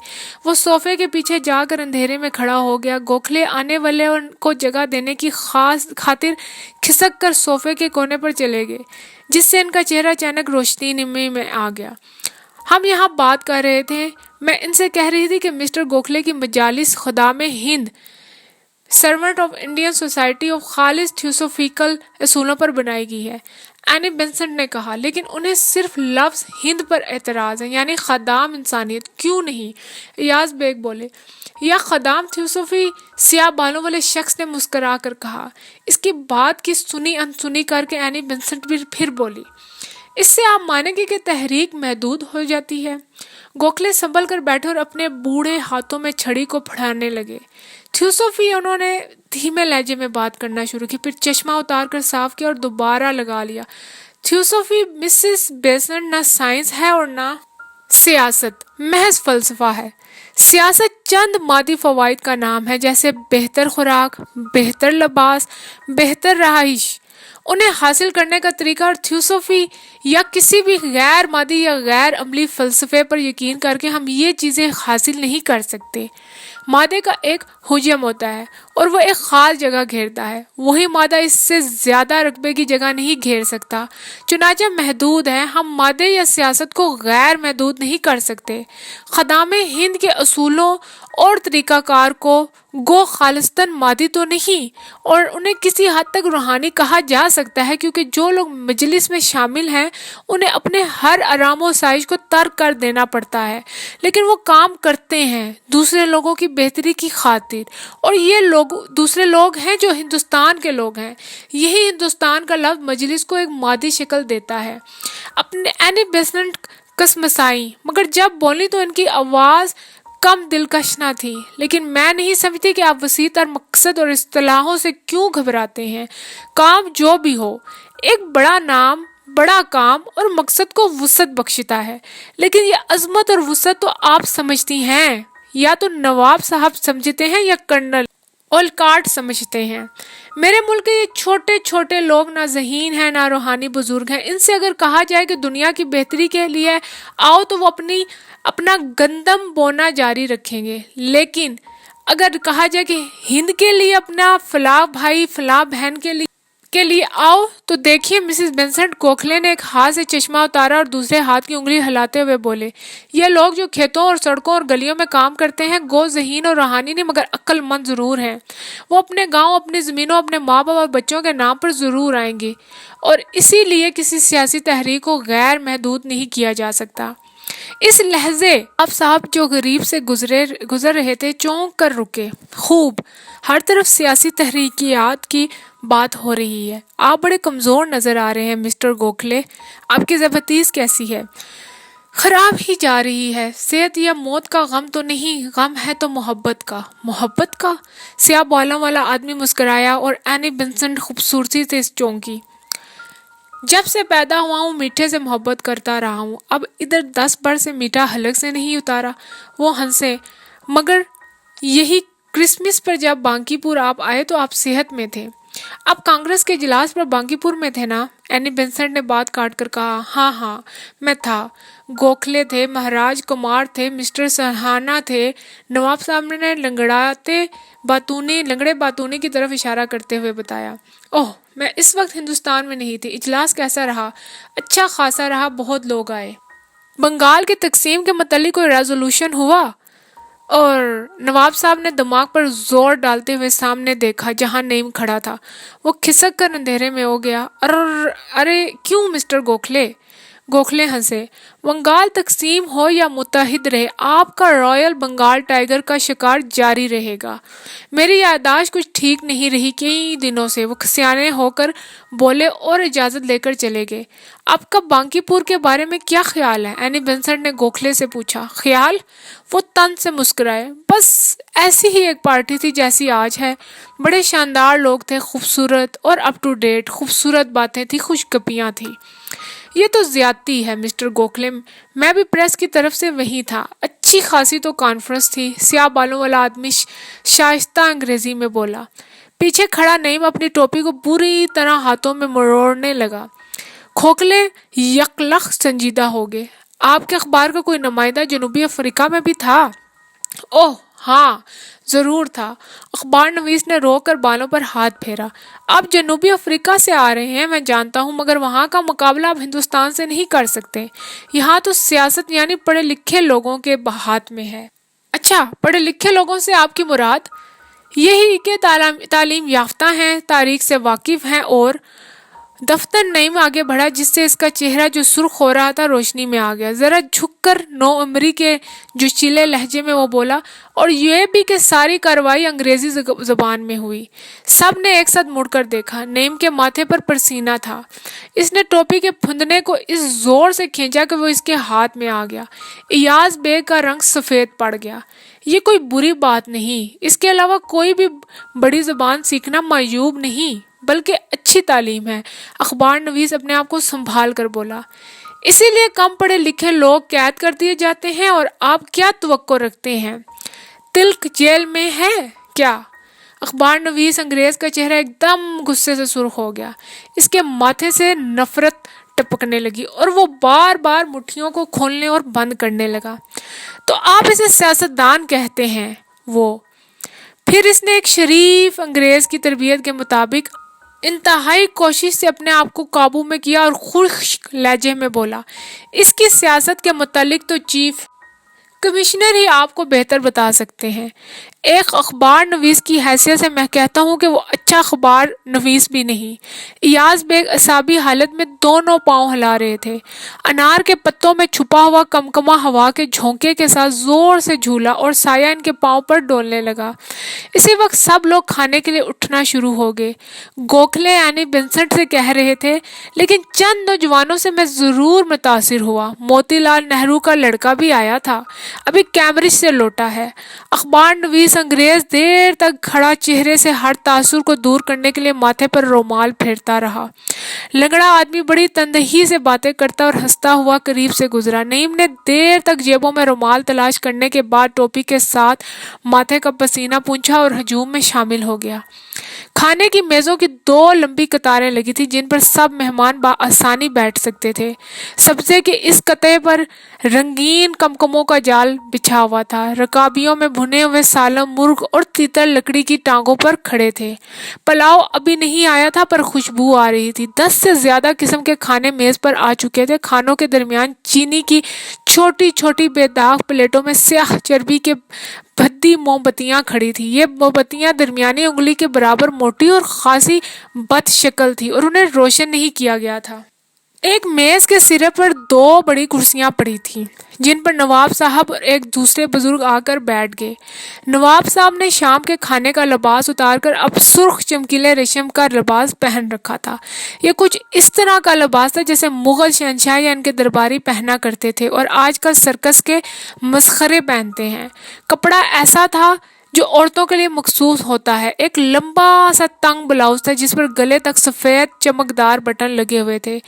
وہ صوفے کے پیچھے جا کر اندھیرے میں کھڑا ہو گیا۔ گوکھلے آنے والے کو جگہ دینے کی خاطر کھسک کر صوفے کے کونے پر چلے گئے، جس سے ان کا چہرہ اچانک روشنی میں آ گیا۔ ہم یہاں بات کر رہے تھے، میں ان سے کہہ رہی تھی کہ مسٹر گوکھلے کی مجالس خدام ہند، servant of Indian society of خالص تھیوسوفیکل اصولوں پر بنائی گئی ہے، اینی بینسنٹ نے کہا، لیکن انہیں صرف لفظ ہند پر اعتراض ہے، یعنی خدام انسانیت کیوں نہیں؟ ایاز بیگ بولے، یا خدام تھیوسوفی؟ سیاہ بالوں والے شخص نے مسکرا کر کہا۔ اس کی بات کی سنی انسنی کر کے اینی بینسنٹ بھی پھر بولی، اس سے آپ مانیں گے کہ تحریک محدود ہو جاتی ہے۔ گوکھلے سنبھل کر بیٹھے اور اپنے بوڑھے ہاتھوں میں چھڑی کو پھڑانے لگے۔ تھیوسوفی، انہوں نے دھیمے لہجے میں بات کرنا شروع کی، پھر چشمہ اتار کر صاف کیا اور دوبارہ لگا لیا۔ تھیوسوفی مسز بیسنٹ نہ سائنس ہے اور نہ سیاست، محض فلسفہ ہے۔ سیاست چند مادی فوائد کا نام ہے، جیسے بہتر خوراک، بہتر لباس، بہتر رہائش۔ انہیں حاصل کرنے کا طریقہ، اور تھیوسوفی یا کسی بھی غیر مادی یا غیر عملی فلسفے پر یقین کر کے ہم یہ چیزیں حاصل نہیں کر سکتے۔ مادے کا ایک حجم ہوتا ہے اور وہ ایک خاص جگہ گھیرتا ہے، وہی مادہ اس سے زیادہ رقبے کی جگہ نہیں گھیر سکتا، چنانچہ محدود ہے۔ ہم مادے یا سیاست کو غیر محدود نہیں کر سکتے۔ خدام ہند کے اصولوں اور طریقہ کار کو گو خالصتاً مادی تو نہیں، اور انہیں کسی حد تک روحانی کہا جا سکتا ہے، کیونکہ جو لوگ مجلس میں شامل ہیں انہیں اپنے ہر آرام و آسائش کو ترک کر دینا پڑتا ہے، لیکن وہ کام کرتے ہیں دوسرے لوگوں کی بہتری کی خاطر، اور یہ لوگوں دوسرے لوگ ہیں جو ہندوستان کے لوگ ہیں. یہی ہندوستان کا لفظ مجلس کو ایک مادی شکل دیتا ہے. اپنے اینی بیسنٹ کسمسائی، مگر جب بولی تو ان کی آواز کم دلکش نہ تھی. لیکن میں نہیں سمجھتی کہ آپ وسیع تر مقصد اور اصطلاحوں سے کیوں گھبراتے ہیں. کام جو بھی ہو، ایک بڑا نام، بڑا کام اور مقصد کو وسعت بخشتا ہے. لیکن یہ عظمت اور وسعت تو آپ سمجھتی ہیں، یا تو نواب صاحب سمجھتے ہیں یا کرنل اولکاٹ سمجھتے ہیں. میرے ملک کے یہ چھوٹے چھوٹے لوگ نہ ذہین ہیں نہ روحانی بزرگ ہیں. ان سے اگر کہا جائے کہ دنیا کی بہتری کے لیے آؤ تو وہ اپنا گندم بونا جاری رکھیں گے. لیکن اگر کہا جائے کہ ہند کے لیے اپنا فلاں بھائی فلاں بہن کے لیے آؤ تو دیکھیے مسز بینسنٹ گوکھلے نے ایک ہاتھ سے چشمہ اتارا اور دوسرے ہاتھ کی انگلی ہلاتے ہوئے بولے، یہ لوگ جو کھیتوں اور سڑکوں اور گلیوں میں کام کرتے ہیں گو ذہین اور روحانی نہیں مگر عقل مند ضرور ہیں. وہ اپنے گاؤں، اپنی زمینوں، اپنے ماں باپ اور بچوں کے نام پر ضرور آئیں گے، اور اسی لیے کسی سیاسی تحریک کو غیر محدود نہیں کیا جا سکتا. اس لحظے آپ صاحب جو غریب سے گزر رہے تھے چونک کر رکے. خوب، ہر طرف سیاسی تحریکات کی بات ہو رہی ہے. آپ بڑے کمزور نظر آ رہے ہیں مسٹر گوکھلے. آپ کی ذبیحت کیسی ہے؟ خراب ہی جا رہی ہے. صحت یا موت کا غم تو نہیں، غم ہے تو محبت کا. محبت کا؟ سیاہ بالوں والا آدمی مسکرایا اور اینی بینسنٹ خوبصورتی سے چونکی. جب سے پیدا ہوا ہوں میٹھے سے محبت کرتا رہا ہوں. اب ادھر 10 بر سے میٹھا حلق سے نہیں اتارا. وہ ہنسے. مگر یہی کرسمس پر جب بانکی پور آپ آئے تو آپ صحت میں تھے. آپ کانگریس کے اجلاس پر بانکی پور میں تھے نا؟ اینی بینسنٹ نے بات کاٹ کر کہا. ہاں میں تھا. گوکھلے تھے، مہاراج کمار تھے، مسٹر سہانا تھے. نواب صاحب نے لنگڑے باتونے کی طرف اشارہ کرتے ہوئے بتایا. اوہ، میں اس وقت ہندوستان میں نہیں تھی. اجلاس کیسا رہا؟ اچھا خاصا رہا، بہت لوگ آئے. بنگال کی تقسیم کے متعلق کوئی ریزولوشن ہوا؟ اور نواب صاحب نے دماغ پر زور ڈالتے ہوئے سامنے دیکھا جہاں نعیم کھڑا تھا. وہ کھسک کر اندھیرے میں ہو گیا. ارے کیوں مسٹر گوکھلے؟ گوکھلے ہنسے. بنگال تقسیم ہو یا متحد رہے، آپ کا رائل بنگال ٹائیگر کا شکار جاری رہے گا. میری یادداشت کچھ ٹھیک نہیں رہی کئی دنوں سے. وہ سیانے ہو کر بولے اور اجازت لے کر چلے گئے. آپ کا بانکی پور کے بارے میں کیا خیال ہے؟ اینی بینسنٹ نے گوکھلے سے پوچھا. خیال؟ وہ طنز سے مسکرائے. بس ایسی ہی ایک پارٹی تھی جیسی آج ہے. بڑے شاندار لوگ تھے، خوبصورت اور اپ ٹو ڈیٹ. خوبصورت باتیں تھیں، خوش گپیاں تھیں. یہ تو زیادتی ہے مسٹر گوکھلے. میں بھی پریس کی طرف سے وہیں تھا. اچھی خاصی تو کانفرنس تھی. سیاہ بالوں والا آدمی شائستہ انگریزی میں بولا. پیچھے کھڑا نعیم اپنی ٹوپی کو بری طرح ہاتھوں میں مروڑنے لگا. کھوکھلے یکلخ سنجیدہ ہو گئے. آپ کے اخبار کا کوئی نمائندہ جنوبی افریقہ میں بھی تھا؟ اوہ ہاں، ضرور تھا. اخبار نویس نے رو کر بالوں پر ہاتھ پھیرا. آپ جنوبی افریقہ سے آ رہے ہیں میں جانتا ہوں، مگر وہاں کا مقابلہ آپ ہندوستان سے نہیں کر سکتے. یہاں تو سیاست یعنی پڑھے لکھے لوگوں کے ہاتھ میں ہے. اچھا، پڑھے لکھے لوگوں سے آپ کی مراد؟ یہی کہ تعلیم یافتہ ہیں، تاریخ سے واقف ہیں. اور دفتر نعیم آگے بڑھا جس سے اس کا چہرہ جو سرخ ہو رہا تھا روشنی میں آ گیا. ذرا جھک کر نو عمری کے جوشیلے لہجے میں وہ بولا. اور یہ بھی کہ ساری کارروائی انگریزی زبان میں ہوئی. سب نے ایک ساتھ مڑ کر دیکھا. نعیم کے ماتھے پر پسینہ تھا. اس نے ٹوپی کے پھندنے کو اس زور سے کھینچا کہ وہ اس کے ہاتھ میں آ گیا. ایاز بیگ کا رنگ سفید پڑ گیا. یہ کوئی بری بات نہیں. اس کے علاوہ کوئی بھی بڑی زبان سیکھنا معیوب نہیں بلکہ اچھی تعلیم ہے. اخبار نویس اپنے آپ کو سنبھال کر بولا. اسی لیے کم پڑھے لکھے لوگ قید کر دیے جاتے ہیں. اور آپ کیا توقع رکھتے ہیں؟ تلک جیل میں ہے کیا؟ اخبار نویس انگریز کا چہرہ ایک دم غصے سے سرخ ہو گیا. اس کے ماتھے سے نفرت ٹپکنے لگی اور وہ بار بار مٹھیوں کو کھولنے اور بند کرنے لگا. تو آپ اسے سیاستدان کہتے ہیں؟ وہ پھر اس نے ایک شریف انگریز کی تربیت کے مطابق انتہائی کوشش سے اپنے آپ کو قابو میں کیا اور خشک لہجے میں بولا. اس کی سیاست کے متعلق تو چیف کمشنر ہی آپ کو بہتر بتا سکتے ہیں. ایک اخبار نویس کی حیثیت سے میں کہتا ہوں کہ وہ اچھا اخبار نویس بھی نہیں. ایاز بیگ اعصابی حالت میں دونوں پاؤں ہلا رہے تھے. انار کے پتوں میں چھپا ہوا کمکما ہوا کے جھونکے کے ساتھ زور سے جھولا اور سایہ ان کے پاؤں پر ڈولنے لگا. اسی وقت سب لوگ کھانے کے لیے اٹھنا شروع ہو گئے۔ گوکھلے یعنی بنسنٹ سے کہہ رہے تھے، لیکن چند نوجوانوں سے میں ضرور متاثر ہوا۔ موتی لال نہرو کا لڑکا بھی آیا تھا، ابھی کیمبرج سے لوٹا ہے۔ اخبار نویس انگریز دیر تک کھڑا چہرے سے ہر تاثر کو دور کرنے کے لیے ماتھے پر رومال پھیرتا رہا۔ لنگڑا آدمی بڑی تندہی سے باتیں کرتا اور ہنستا ہوا قریب سے گزرا۔ نعیم نے دیر تک جیبوں میں رومال تلاش کرنے کے بعد ٹوپی کے ساتھ ماتھے کا پسینہ پونچھا اور ہجوم میں شامل ہو گیا۔ کھانے کی میزوں کی 2 لمبی قطاریں لگی تھیں جن پر سب مہمان بآسانی بیٹھ سکتے تھے۔ سبزے کے اس قطعے پر رنگین کمکموں کا جال بچھا ہوا تھا۔ رکابیوں میں بھنے ہوئے سالم مرغ اور تیتر لکڑی کی ٹانگوں پر کھڑے تھے۔ پلاؤ ابھی نہیں آیا تھا پر خوشبو آ رہی تھی۔ 10 سے زیادہ قسم کے کھانے میز پر آ چکے تھے۔ کھانوں کے درمیان چینی کی چھوٹی چھوٹی بے داغ پلیٹوں میں سیاہ چربی کے بھدی موم بتیاں کھڑی تھیں۔ یہ موم بتیاں درمیانی انگلی کے برابر موٹی اور خاصی بد شکل تھیں اور انہیں روشن نہیں کیا گیا تھا۔ ایک میز کے سرے پر 2 بڑی کرسیاں پڑی تھیں جن پر نواب صاحب اور ایک دوسرے بزرگ آ کر بیٹھ گئے۔ نواب صاحب نے شام کے کھانے کا لباس اتار کر اب سرخ چمکیلے ریشم کا لباس پہن رکھا تھا۔ یہ کچھ اس طرح کا لباس تھا جیسے مغل شہنشاہ یا ان کے درباری پہنا کرتے تھے اور آج کل سرکس کے مسخرے پہنتے ہیں۔ کپڑا ایسا تھا جو عورتوں کے لیے مخصوص ہوتا ہے۔ ایک لمبا سا تنگ بلاؤز تھا جس پر گلے تک سفید چمکدار بٹن لگے ہوئے تھے۔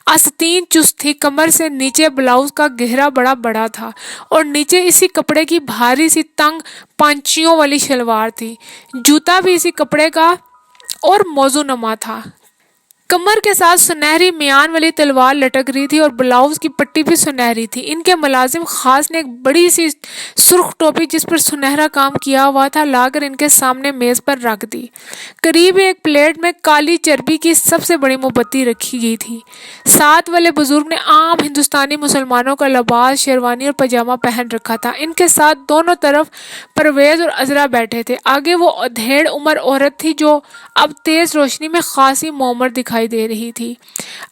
آستین چست تھی۔ کمر سے نیچے بلاؤز کا گہرا بڑا تھا اور نیچے اسی کپڑے کی بھاری سی تنگ پانچیوں والی شلوار تھی۔ جوتا بھی اسی کپڑے کا اور موزوں نما تھا۔ کمر کے ساتھ سنہری میان والی تلوار لٹک رہی تھی اور بلاؤز کی پٹی بھی سنہری تھی۔ ان کے ملازم خاص نے ایک بڑی سی سرخ ٹوپی جس پر سنہرا کام کیا ہوا تھا لا کر ان کے سامنے میز پر رکھ دی۔ قریب ایک پلیٹ میں کالی چربی کی سب سے بڑی موم بتی رکھی گئی تھی۔ ساتھ والے بزرگ نے عام ہندوستانی مسلمانوں کا لباس شیروانی اور پاجامہ پہن رکھا تھا۔ ان کے ساتھ دونوں طرف پرویز اور عذرا بیٹھے تھے۔ آگے وہ ادھیڑ عمر عورت تھی جو اب تیز روشنی میں خاصی مومر دکھائی دے رہی تھی۔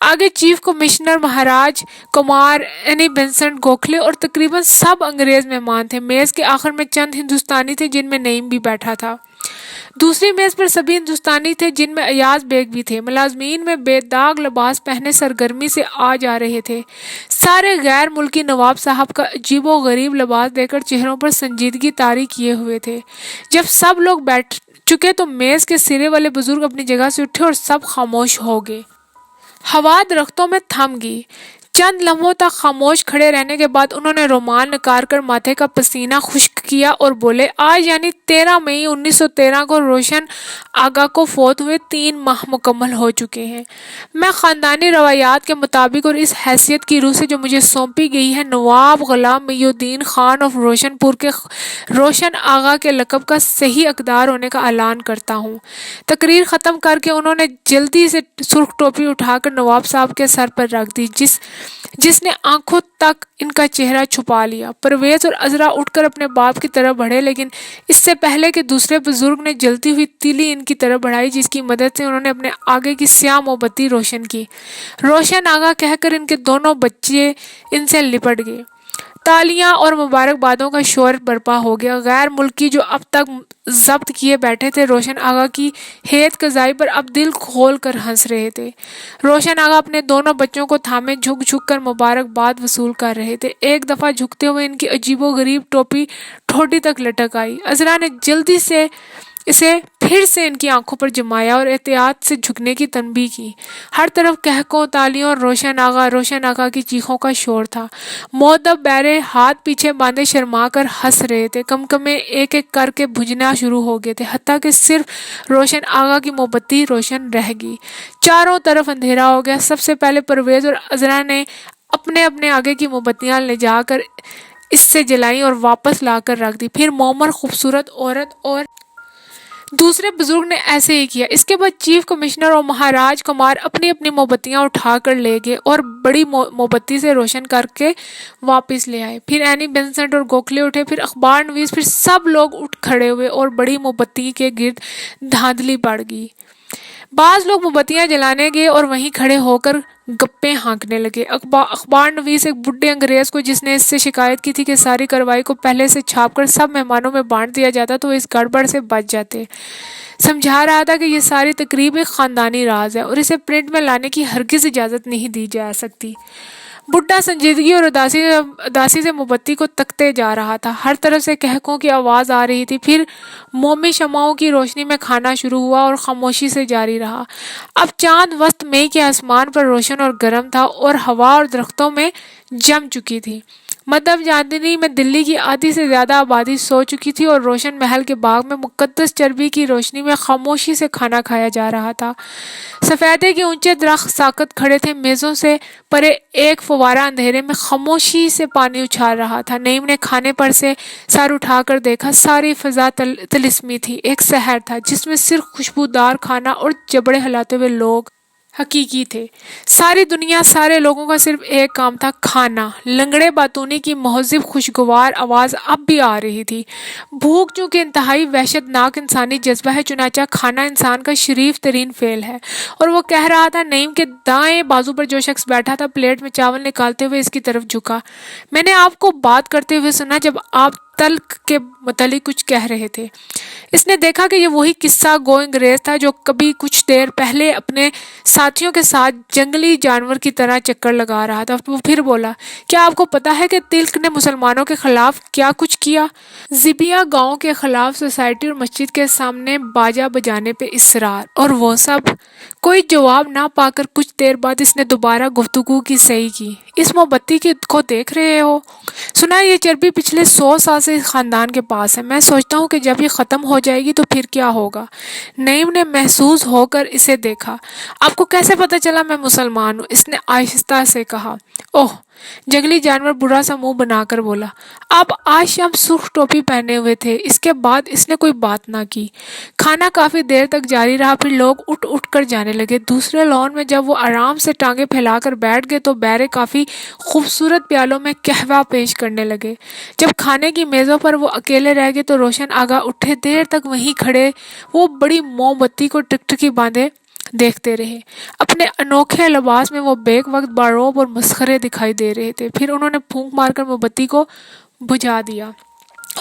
آگے چیف کمشنر مہاراج کمار اینی بنسنٹ گوکھلے اور تقریباً سب انگریز مہمان تھے۔ میز کے آخر میں چند ہندوستانی تھے جن میں نعیم بھی بیٹھا تھا۔ دوسری میز پر سبھی ہندوستانی تھے جن میں ایاز بیگ بھی تھے۔ ملازمین میں بے داغ لباس پہنے سرگرمی سے آ جا رہے تھے۔ سارے غیر ملکی نواب صاحب کا عجیب و غریب لباس دیکھ کر چہروں پر سنجیدگی طاری کیے ہوئے تھے۔ جب سب لوگ بیٹھ چکے تو میز کے سرے والے بزرگ اپنی جگہ سے اٹھے اور سب خاموش ہو گئے۔ ہوا درختوں میں تھم گئی۔ چند لمحوں تک خاموش کھڑے رہنے کے بعد انہوں نے رومال نکال کر ماتھے کا پسینہ خشک کیا اور بولے، آج یعنی 13 مئی 1913 کو روشن آغا کو فوت ہوئے 3 ماہ مکمل ہو چکے ہیں۔ میں خاندانی روایات کے مطابق اور اس حیثیت کی روح سے جو مجھے سونپی گئی ہے، نواب غلام محی الدین خان آف روشن پور کے روشن آغا کے لقب کا صحیح حقدار ہونے کا اعلان کرتا ہوں۔ تقریر ختم کر کے انہوں نے جلدی سے سرخ ٹوپی اٹھا کر نواب صاحب کے سر پر رکھ دی جس نے آنکھوں تک ان کا چہرہ چھپا لیا۔ پرویز اور عذرا اٹھ کر اپنے باپ کی طرف بڑھے لیکن اس سے پہلے کہ دوسرے بزرگ نے جلتی ہوئی تیلی ان کی طرف بڑھائی جس کی مدد سے انہوں نے اپنے آگے کی سیاہ موم بتی روشن کی۔ روشن آغا کہہ کر ان کے دونوں بچے ان سے لپٹ گئے۔ تالیاں اور مبارکبادوں کا شور برپا ہو گیا۔ غیر ملکی جو اب تک ضبط کیے بیٹھے تھے روشن آغا کی ہیت قضائی پر اب دل کھول کر ہنس رہے تھے۔ روشن آغا اپنے دونوں بچوں کو تھامے جھک جھک کر مبارکباد وصول کر رہے تھے۔ ایک دفعہ جھکتے ہوئے ان کی عجیب و غریب ٹوپی ٹھوڑی تک لٹک آئی۔ عذرا نے جلدی سے اسے پھر سے ان کی آنکھوں پر جمایا اور احتیاط سے جھکنے کی تنبیہ کی۔ ہر طرف قہقہوں، تالیوں اور روشن آغا کی چیخوں کا شور تھا۔ مؤدب بہرے ہاتھ پیچھے باندھے شرما کر ہنس رہے تھے۔ کمکمے ایک ایک کر کے بجھنا شروع ہو گئے تھے حتیٰ کہ صرف روشن آغا کی موم بتی روشن رہ گئی۔ چاروں طرف اندھیرا ہو گیا۔ سب سے پہلے پرویز اور عذرا نے اپنے اپنے آگے کی موم بتیاں لے جا کر اس سے جلائیں اور واپس لا کر رکھ دی۔ پھر مومر خوبصورت عورت اور دوسرے بزرگ نے ایسے ہی کیا۔ اس کے بعد چیف کمشنر اور مہاراج کمار اپنی اپنی موم بتیاں اٹھا کر لے گئے اور بڑی موم بتی سے روشن کر کے واپس لے آئے۔ پھر اینی بنسنٹ اور گوکھلے اٹھے، پھر اخبار نویس، پھر سب لوگ اٹھ کھڑے ہوئے اور بڑی موم بتی کے گرد دھاندلی پڑ گئی۔ بعض لوگ موم بتیاں جلانے گئے اور وہیں کھڑے ہو کر گپیں ہانکنے لگے۔ اخبار نویس ایک بڈھے انگریز کو، جس نے اس سے شکایت کی تھی کہ ساری کارروائی کو پہلے سے چھاپ کر سب مہمانوں میں بانٹ دیا جاتا تو وہ اس گڑبڑ سے بچ جاتے، سمجھا رہا تھا کہ یہ ساری تقریب ایک خاندانی راز ہے اور اسے پرنٹ میں لانے کی ہرگز اجازت نہیں دی جا سکتی۔ بڈھا سنجیدگی اور اداسی سے موم بتی کو تکتے جا رہا تھا۔ ہر طرف سے قہقہوں کی آواز آ رہی تھی۔ پھر مومی شمعوں کی روشنی میں کھانا شروع ہوا اور خاموشی سے جاری رہا۔ اب چاند وسط مئی کے آسمان پر روشن اور گرم تھا اور ہوا اور درختوں میں جم چکی تھی۔ مدھم چاندنی میں دلی کی آدھی سے زیادہ آبادی سو چکی تھی اور روشن محل کے باغ میں مقدس چربی کی روشنی میں خاموشی سے کھانا کھایا جا رہا تھا۔ سفیدے کے اونچے درخت ساکت کھڑے تھے، میزوں سے پرے ایک فوارہ اندھیرے میں خاموشی سے پانی اچھال رہا تھا۔ نعیم نے کھانے پر سے سر اٹھا کر دیکھا، ساری فضا طلسمی تھی، ایک سحر تھا جس میں صرف خوشبودار کھانا اور جبڑے ہلاتے ہوئے لوگ حقیقی تھے۔ ساری دنیا، سارے لوگوں کا صرف ایک کام تھا، کھانا۔ لنگڑے باتونی کی مہذب خوشگوار آواز اب بھی آ رہی تھی۔ بھوک چونکہ انتہائی وحشت ناک انسانی جذبہ ہے، چنانچہ کھانا انسان کا شریف ترین فعل ہے۔ اور وہ کہہ رہا تھا۔ نعیم کے دائیں بازو پر جو شخص بیٹھا تھا پلیٹ میں چاول نکالتے ہوئے اس کی طرف جھکا۔ میں نے آپ کو بات کرتے ہوئے سنا جب آپ تلخ کے متعلق کچھ کہہ رہے تھے۔ اس نے دیکھا کہ یہ وہی قصہ گو انگریز تھا جو کبھی کچھ دیر پہلے اپنے ساتھیوں کے ساتھ جنگلی جانور کی طرح چکر لگا رہا تھا۔ وہ پھر بولا، کیا آپ کو پتا ہے کہ تلخ نے مسلمانوں کے خلاف کیا کچھ کیا؟ زبیہ گاؤں کے خلاف سوسائٹی اور مسجد کے سامنے باجا بجانے پہ اصرار، اور وہ سب؟ کوئی جواب نہ پا کر کچھ دیر بعد اس نے دوبارہ گفتگو کی صحیح کی۔ اس موم بتی کو دیکھ رہے ہو؟ سنا ہے یہ چربی پچھلے 100 سال سے اس خاندان کے پاس ہے۔ میں سوچتا ہوں کہ جب یہ ختم ہو جائے گی تو پھر کیا ہوگا؟ نعیم نے محظوظ ہو کر اسے دیکھا۔ آپ کو کیسے پتا چلا میں مسلمان ہوں؟ اس نے آہستہ سے کہا۔ اوہ! جنگلی جانور برا سا منہ بنا کر بولا۔ آپ آج شام سرخ ٹوپی پہنے ہوئے تھے۔ اس کے بعد اس نے کوئی بات نہ کی۔ کھانا کافی دیر تک جاری رہا، پھر لوگ اٹھ اٹھ کر جانے لگے۔ دوسرے لان میں جب وہ آرام سے ٹانگیں پھیلا کر بیٹھ گئے تو بیرے کافی خوبصورت پیالوں میں قہوہ پیش کرنے لگے۔ جب کھانے کی میزوں پر وہ اکیلے رہ گئے تو روشن آگا اٹھے، دیر تک وہیں کھڑے وہ بڑی موم بتی کو ٹکٹکی باندھے دیکھتے رہے۔ اپنے انوکھے لباس میں وہ بیک وقت باروب اور مسخرے دکھائی دے رہے تھے۔ پھر انہوں نے پھونک مار کر موم بتی کو بجھا دیا۔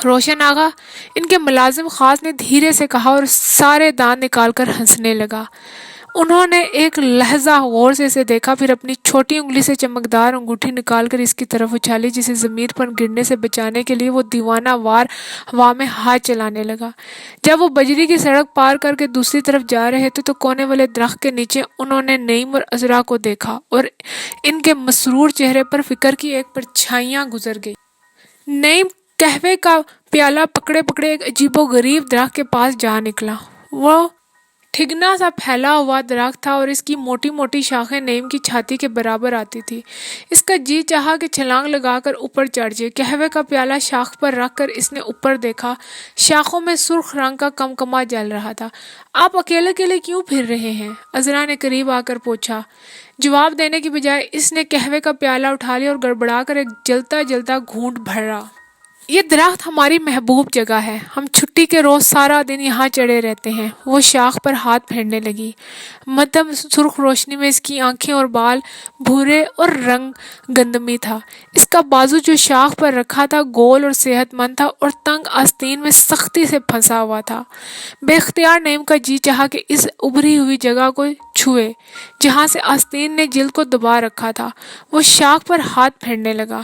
روشن آغا، ان کے ملازم خاص نے دھیرے سے کہا اور سارے دانت نکال کر ہنسنے لگا۔ انہوں نے ایک لحظہ غور سے اسے دیکھا، پھر اپنی چھوٹی انگلی سے چمکدار انگوٹھی نکال کر اس کی طرف اچھالی، جسے زمین پر گرنے سے بچانے کے لیے وہ دیوانہ وار ہوا میں ہاتھ چلانے لگا۔ جب وہ بجری کی سڑک پار کر کے دوسری طرف جا رہے تھے تو کونے والے درخت کے نیچے انہوں نے نعیم اور عذرا کو دیکھا اور ان کے مسرور چہرے پر فکر کی ایک پرچھائیاں گزر گئی۔ نعیم قہوے کا پیالہ پکڑے پکڑے ایک عجیب و غریب درخت کے پاس جا نکلا۔ وہ ٹھگنا سا پھیلا ہوا درخت تھا اور اس کی موٹی موٹی شاخیں نعیم کی چھاتی کے برابر آتی تھی۔ اس کا جی چاہا کہ چھلانگ لگا کر اوپر چڑھ جائے۔ قہوے کا پیالہ شاخ پر رکھ کر اس نے اوپر دیکھا۔ شاخوں میں سرخ رنگ کا کمکما جل رہا تھا۔ آپ اکیلے اکیلے کیوں پھر رہے ہیں؟ عذرا نے قریب آ کر پوچھا۔ جواب دینے کی بجائے اس نے قہوے کا پیالہ اٹھا لیا اور گڑبڑا کر ایک جلتا جلتا گھونٹ بھرا۔ یہ درخت ہماری محبوب جگہ ہے، ہم چھٹی کے روز سارا دن یہاں چڑھے رہتے ہیں۔ وہ شاخ پر ہاتھ پھیرنے لگی۔ مدھم سرخ روشنی میں اس کی آنکھیں اور بال بھورے اور رنگ گندمی تھا۔ اس کا بازو جو شاخ پر رکھا تھا گول اور صحت مند تھا اور تنگ آستین میں سختی سے پھنسا ہوا تھا۔ بے اختیار نعیم کا جی چاہا کہ اس ابھری ہوئی جگہ کو چھوئے جہاں سے آستین نے جلد کو دبا رکھا تھا۔ وہ شاخ پر ہاتھ پھیرنے لگا۔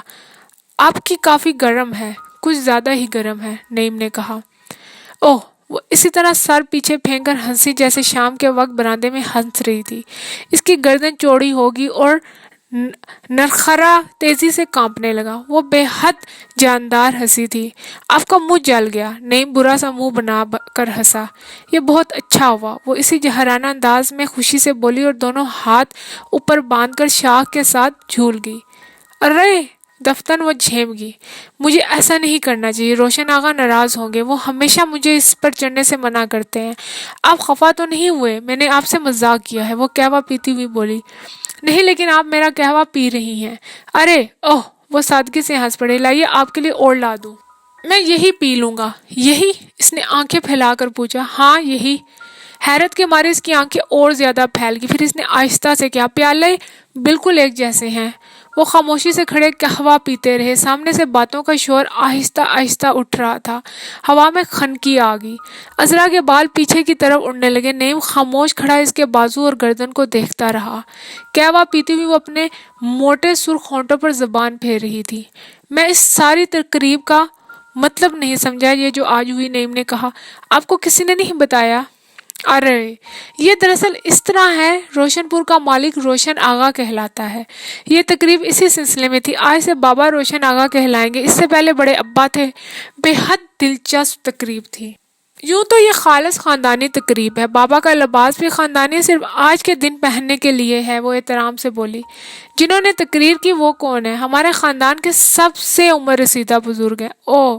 آپ کی کافی گرم ہے، کچھ زیادہ ہی گرم ہے، نعیم نے کہا۔ اوہ! وہ اسی طرح سر پیچھے پھینک کر ہنسی جیسے شام کے وقت برآمدے میں ہنس رہی تھی۔ اس کی گردن چوڑی ہوگی اور نرخرا تیزی سے کانپنے لگا۔ وہ بے حد جاندار ہنسی تھی۔ آپ کا منہ جل گیا، نعیم برا سا منہ بنا کر ہنسا۔ یہ بہت اچھا ہوا، وہ اسی جہرانہ انداز میں خوشی سے بولی اور دونوں ہاتھ اوپر باندھ کر شاخ کے ساتھ جھول گئی۔ ارے! دفتن وہ جھیم گی۔ مجھے ایسا نہیں کرنا چاہیے، روشن آغا ناراض ہوں گے، وہ ہمیشہ مجھے اس پر چڑھنے سے منع کرتے ہیں۔ آپ خفا تو نہیں ہوئے؟ میں نے آپ سے مذاق کیا ہے، وہ قہوہ پیتی ہوئی بولی۔ نہیں، لیکن آپ میرا قہوہ پی رہی ہیں۔ ارے! اوہ! وہ سادگی سے ہنس پڑے۔ لائیے آپ کے لیے اور لا دوں۔ میں یہی پی لوں گا۔ یہی؟ اس نے آنکھیں پھیلا کر پوچھا۔ ہاں، یہی۔ حیرت کے مارے اس کی آنکھیں اور زیادہ پھیل گئی. پھر اس نے آہستہ سے کہا, پیالے بالکل ایک جیسے ہیں. وہ خاموشی سے کھڑے قہوہ پیتے رہے. سامنے سے باتوں کا شور آہستہ آہستہ اٹھ رہا تھا. ہوا میں خنکی آ گئی. عذرا کے بال پیچھے کی طرف اڑنے لگے. نعیم خاموش کھڑا اس کے بازو اور گردن کو دیکھتا رہا. قہوہ پیتی ہوئی وہ اپنے موٹے سرخ ہونٹوں پر زبان پھیر رہی تھی. میں اس ساری تقریب کا مطلب نہیں سمجھا, یہ جو آج ہوئی. نعیم نے کہا, آپ کو کسی نے نہیں بتایا؟ ارے یہ دراصل اس طرح ہے, روشن پور کا مالک روشن آغا کہلاتا ہے. یہ تقریب اسی سلسلے میں تھی. آج سے بابا روشن آغا کہلائیں گے. اس سے پہلے بڑے ابا تھے. بے حد دلچسپ تقریب تھی. یوں تو یہ خالص خاندانی تقریب ہے. بابا کا لباس بھی خاندانی, صرف آج کے دن پہننے کے لیے ہے. وہ احترام سے بولی. جنہوں نے تقریر کی وہ کون ہے؟ ہمارے خاندان کے سب سے عمر رسیدہ بزرگ ہیں. اوہ,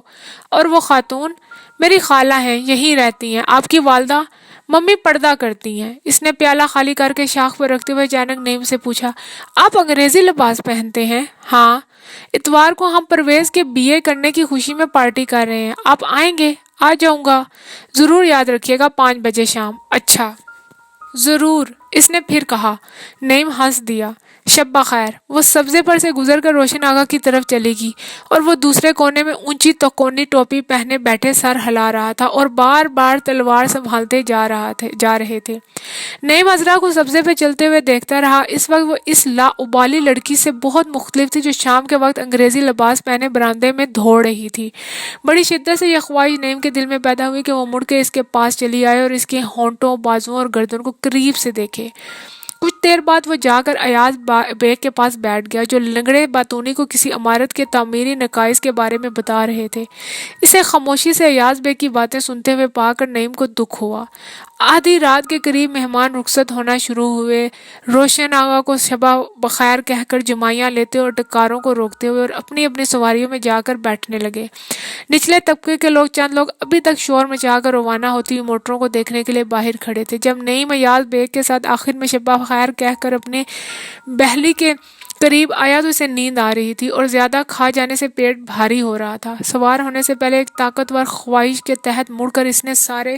اور وہ خاتون؟ میری خالہ ہیں, یہیں رہتی ہیں. آپ کی والدہ؟ ممی پردہ کرتی ہیں. اس نے پیالہ خالی کر کے شاخ پر رکھتے ہوئے اچانک نعیم سے پوچھا, آپ انگریزی لباس پہنتے ہیں؟ ہاں, اتوار کو ہم پرویز کے BA کرنے کی خوشی میں پارٹی کر رہے ہیں. آپ آئیں گے؟ آ جاؤں گا. ضرور یاد رکھیے گا, 5 بجے شام. اچھا ضرور, اس نے پھر کہا. نعیم ہنس دیا. شب بخیر. وہ سبزے پر سے گزر کر روشن آغا کی طرف چلی گئی اور وہ دوسرے کونے میں اونچی تکونی ٹوپی پہنے بیٹھے سر ہلا رہا تھا اور بار بار تلوار سنبھالتے جا رہے تھے. نعیم عذرا کو سبزے پہ چلتے ہوئے دیکھتا رہا. اس وقت وہ اس لاابالی لڑکی سے بہت مختلف تھی جو شام کے وقت انگریزی لباس پہنے برآمدے میں دوڑ رہی تھی. بڑی شدت سے یہ خواہش نعیم کے دل میں پیدا ہوئی کہ وہ مڑ کے اس کے پاس چلی آئے اور اس کے ہونٹوں, بازوؤں اور گردن کو قریب سے دیکھے. کچھ دیر بعد وہ جا کر ایاز بیگ کے پاس بیٹھ گیا جو لنگڑے باتونی کو کسی عمارت کے تعمیری نقائص کے بارے میں بتا رہے تھے. اسے خاموشی سے ایاز بیگ کی باتیں سنتے ہوئے پا کر نعیم کو دکھ ہوا. آدھی رات کے قریب مہمان رخصت ہونا شروع ہوئے. روشن آغا کو شبہ بخیر کہہ کر جمائیاں لیتے اور ڈکاروں کو روکتے ہوئے اور اپنی اپنی سواریوں میں جا کر بیٹھنے لگے. نچلے طبقے کے لوگ, چند لوگ ابھی تک شور مچا کر روانہ ہوتی ہوئی موٹروں کو دیکھنے کے لیے باہر کھڑے تھے. جب نعیم ایاز بیگ کے ساتھ آخر میں شبہ بخیر کہہ کر اپنے بہلی کے قریب آیا تو اسے نیند آ رہی تھی اور زیادہ کھا جانے سے پیٹ بھاری ہو رہا تھا. سوار ہونے سے پہلے ایک طاقتور خواہش کے تحت مڑ کر اس نے سارے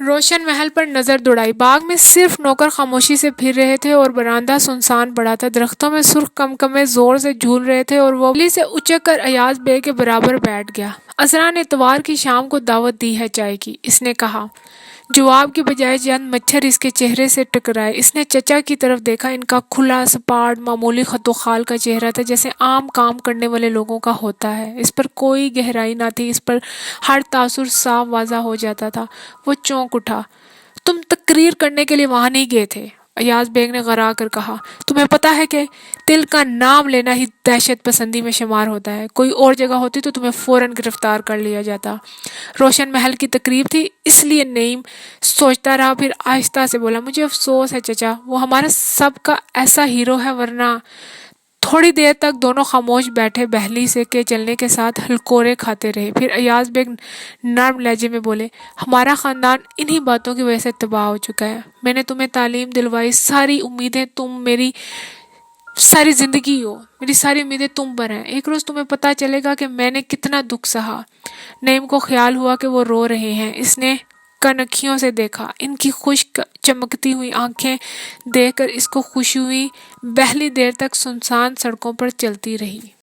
روشن محل پر نظر دوڑائی. باغ میں صرف نوکر خاموشی سے پھر رہے تھے اور برآمدہ سنسان پڑا تھا. درختوں میں سرخ کمکمے زور سے جھول رہے تھے اور وہ بلی سے اچک کر ایاز بیگ کے برابر بیٹھ گیا. عذرا نے اتوار کی شام کو دعوت دی ہے چائے کی, اس نے کہا. جواب کی بجائے چند مچھر اس کے چہرے سے ٹکرائے. اس نے چچا کی طرف دیکھا. ان کا کھلا, سپاٹ, معمولی خط و خال کا چہرہ تھا, جیسے عام کام کرنے والے لوگوں کا ہوتا ہے. اس پر کوئی گہرائی نہ تھی. اس پر ہر تاثر صاف واضح ہو جاتا تھا. وہ چونک اٹھا. تم تقریر کرنے کے لیے وہاں نہیں گئے تھے؟ ایاز بیگ نے غرا کر کہا. تمہیں پتہ ہے کہ تل کا نام لینا ہی دہشت پسندی میں شمار ہوتا ہے. کوئی اور جگہ ہوتی تو تمہیں فوراً گرفتار کر لیا جاتا. روشن محل کی تقریب تھی اس لیے نعیم سوچتا رہا. پھر آہستہ سے بولا, مجھے افسوس ہے چچا, وہ ہمارا سب کا ایسا ہیرو ہے. ورنہ. تھوڑی دیر تک دونوں خاموش بیٹھے, بہلی سے کے چلنے کے ساتھ ہلکورے کھاتے رہے. پھر ایاز بیگ نرم لہجے میں بولے, ہمارا خاندان انہی باتوں کی وجہ سے تباہ ہو چکا ہے. میں نے تمہیں تعلیم دلوائی, ساری امیدیں تم میری ساری زندگی ہو, میری ساری امیدیں تم پر ہیں. ایک روز تمہیں پتہ چلے گا کہ میں نے کتنا دکھ سہا. نعیم کو خیال ہوا کہ وہ رو رہے ہیں. اس نے کنکھیوں سے دیکھا. ان کی خشک چمکتی ہوئی آنکھیں دیکھ کر اس کو خوشی ہوئی. بہلی دیر تک سنسان سڑکوں پر چلتی رہی.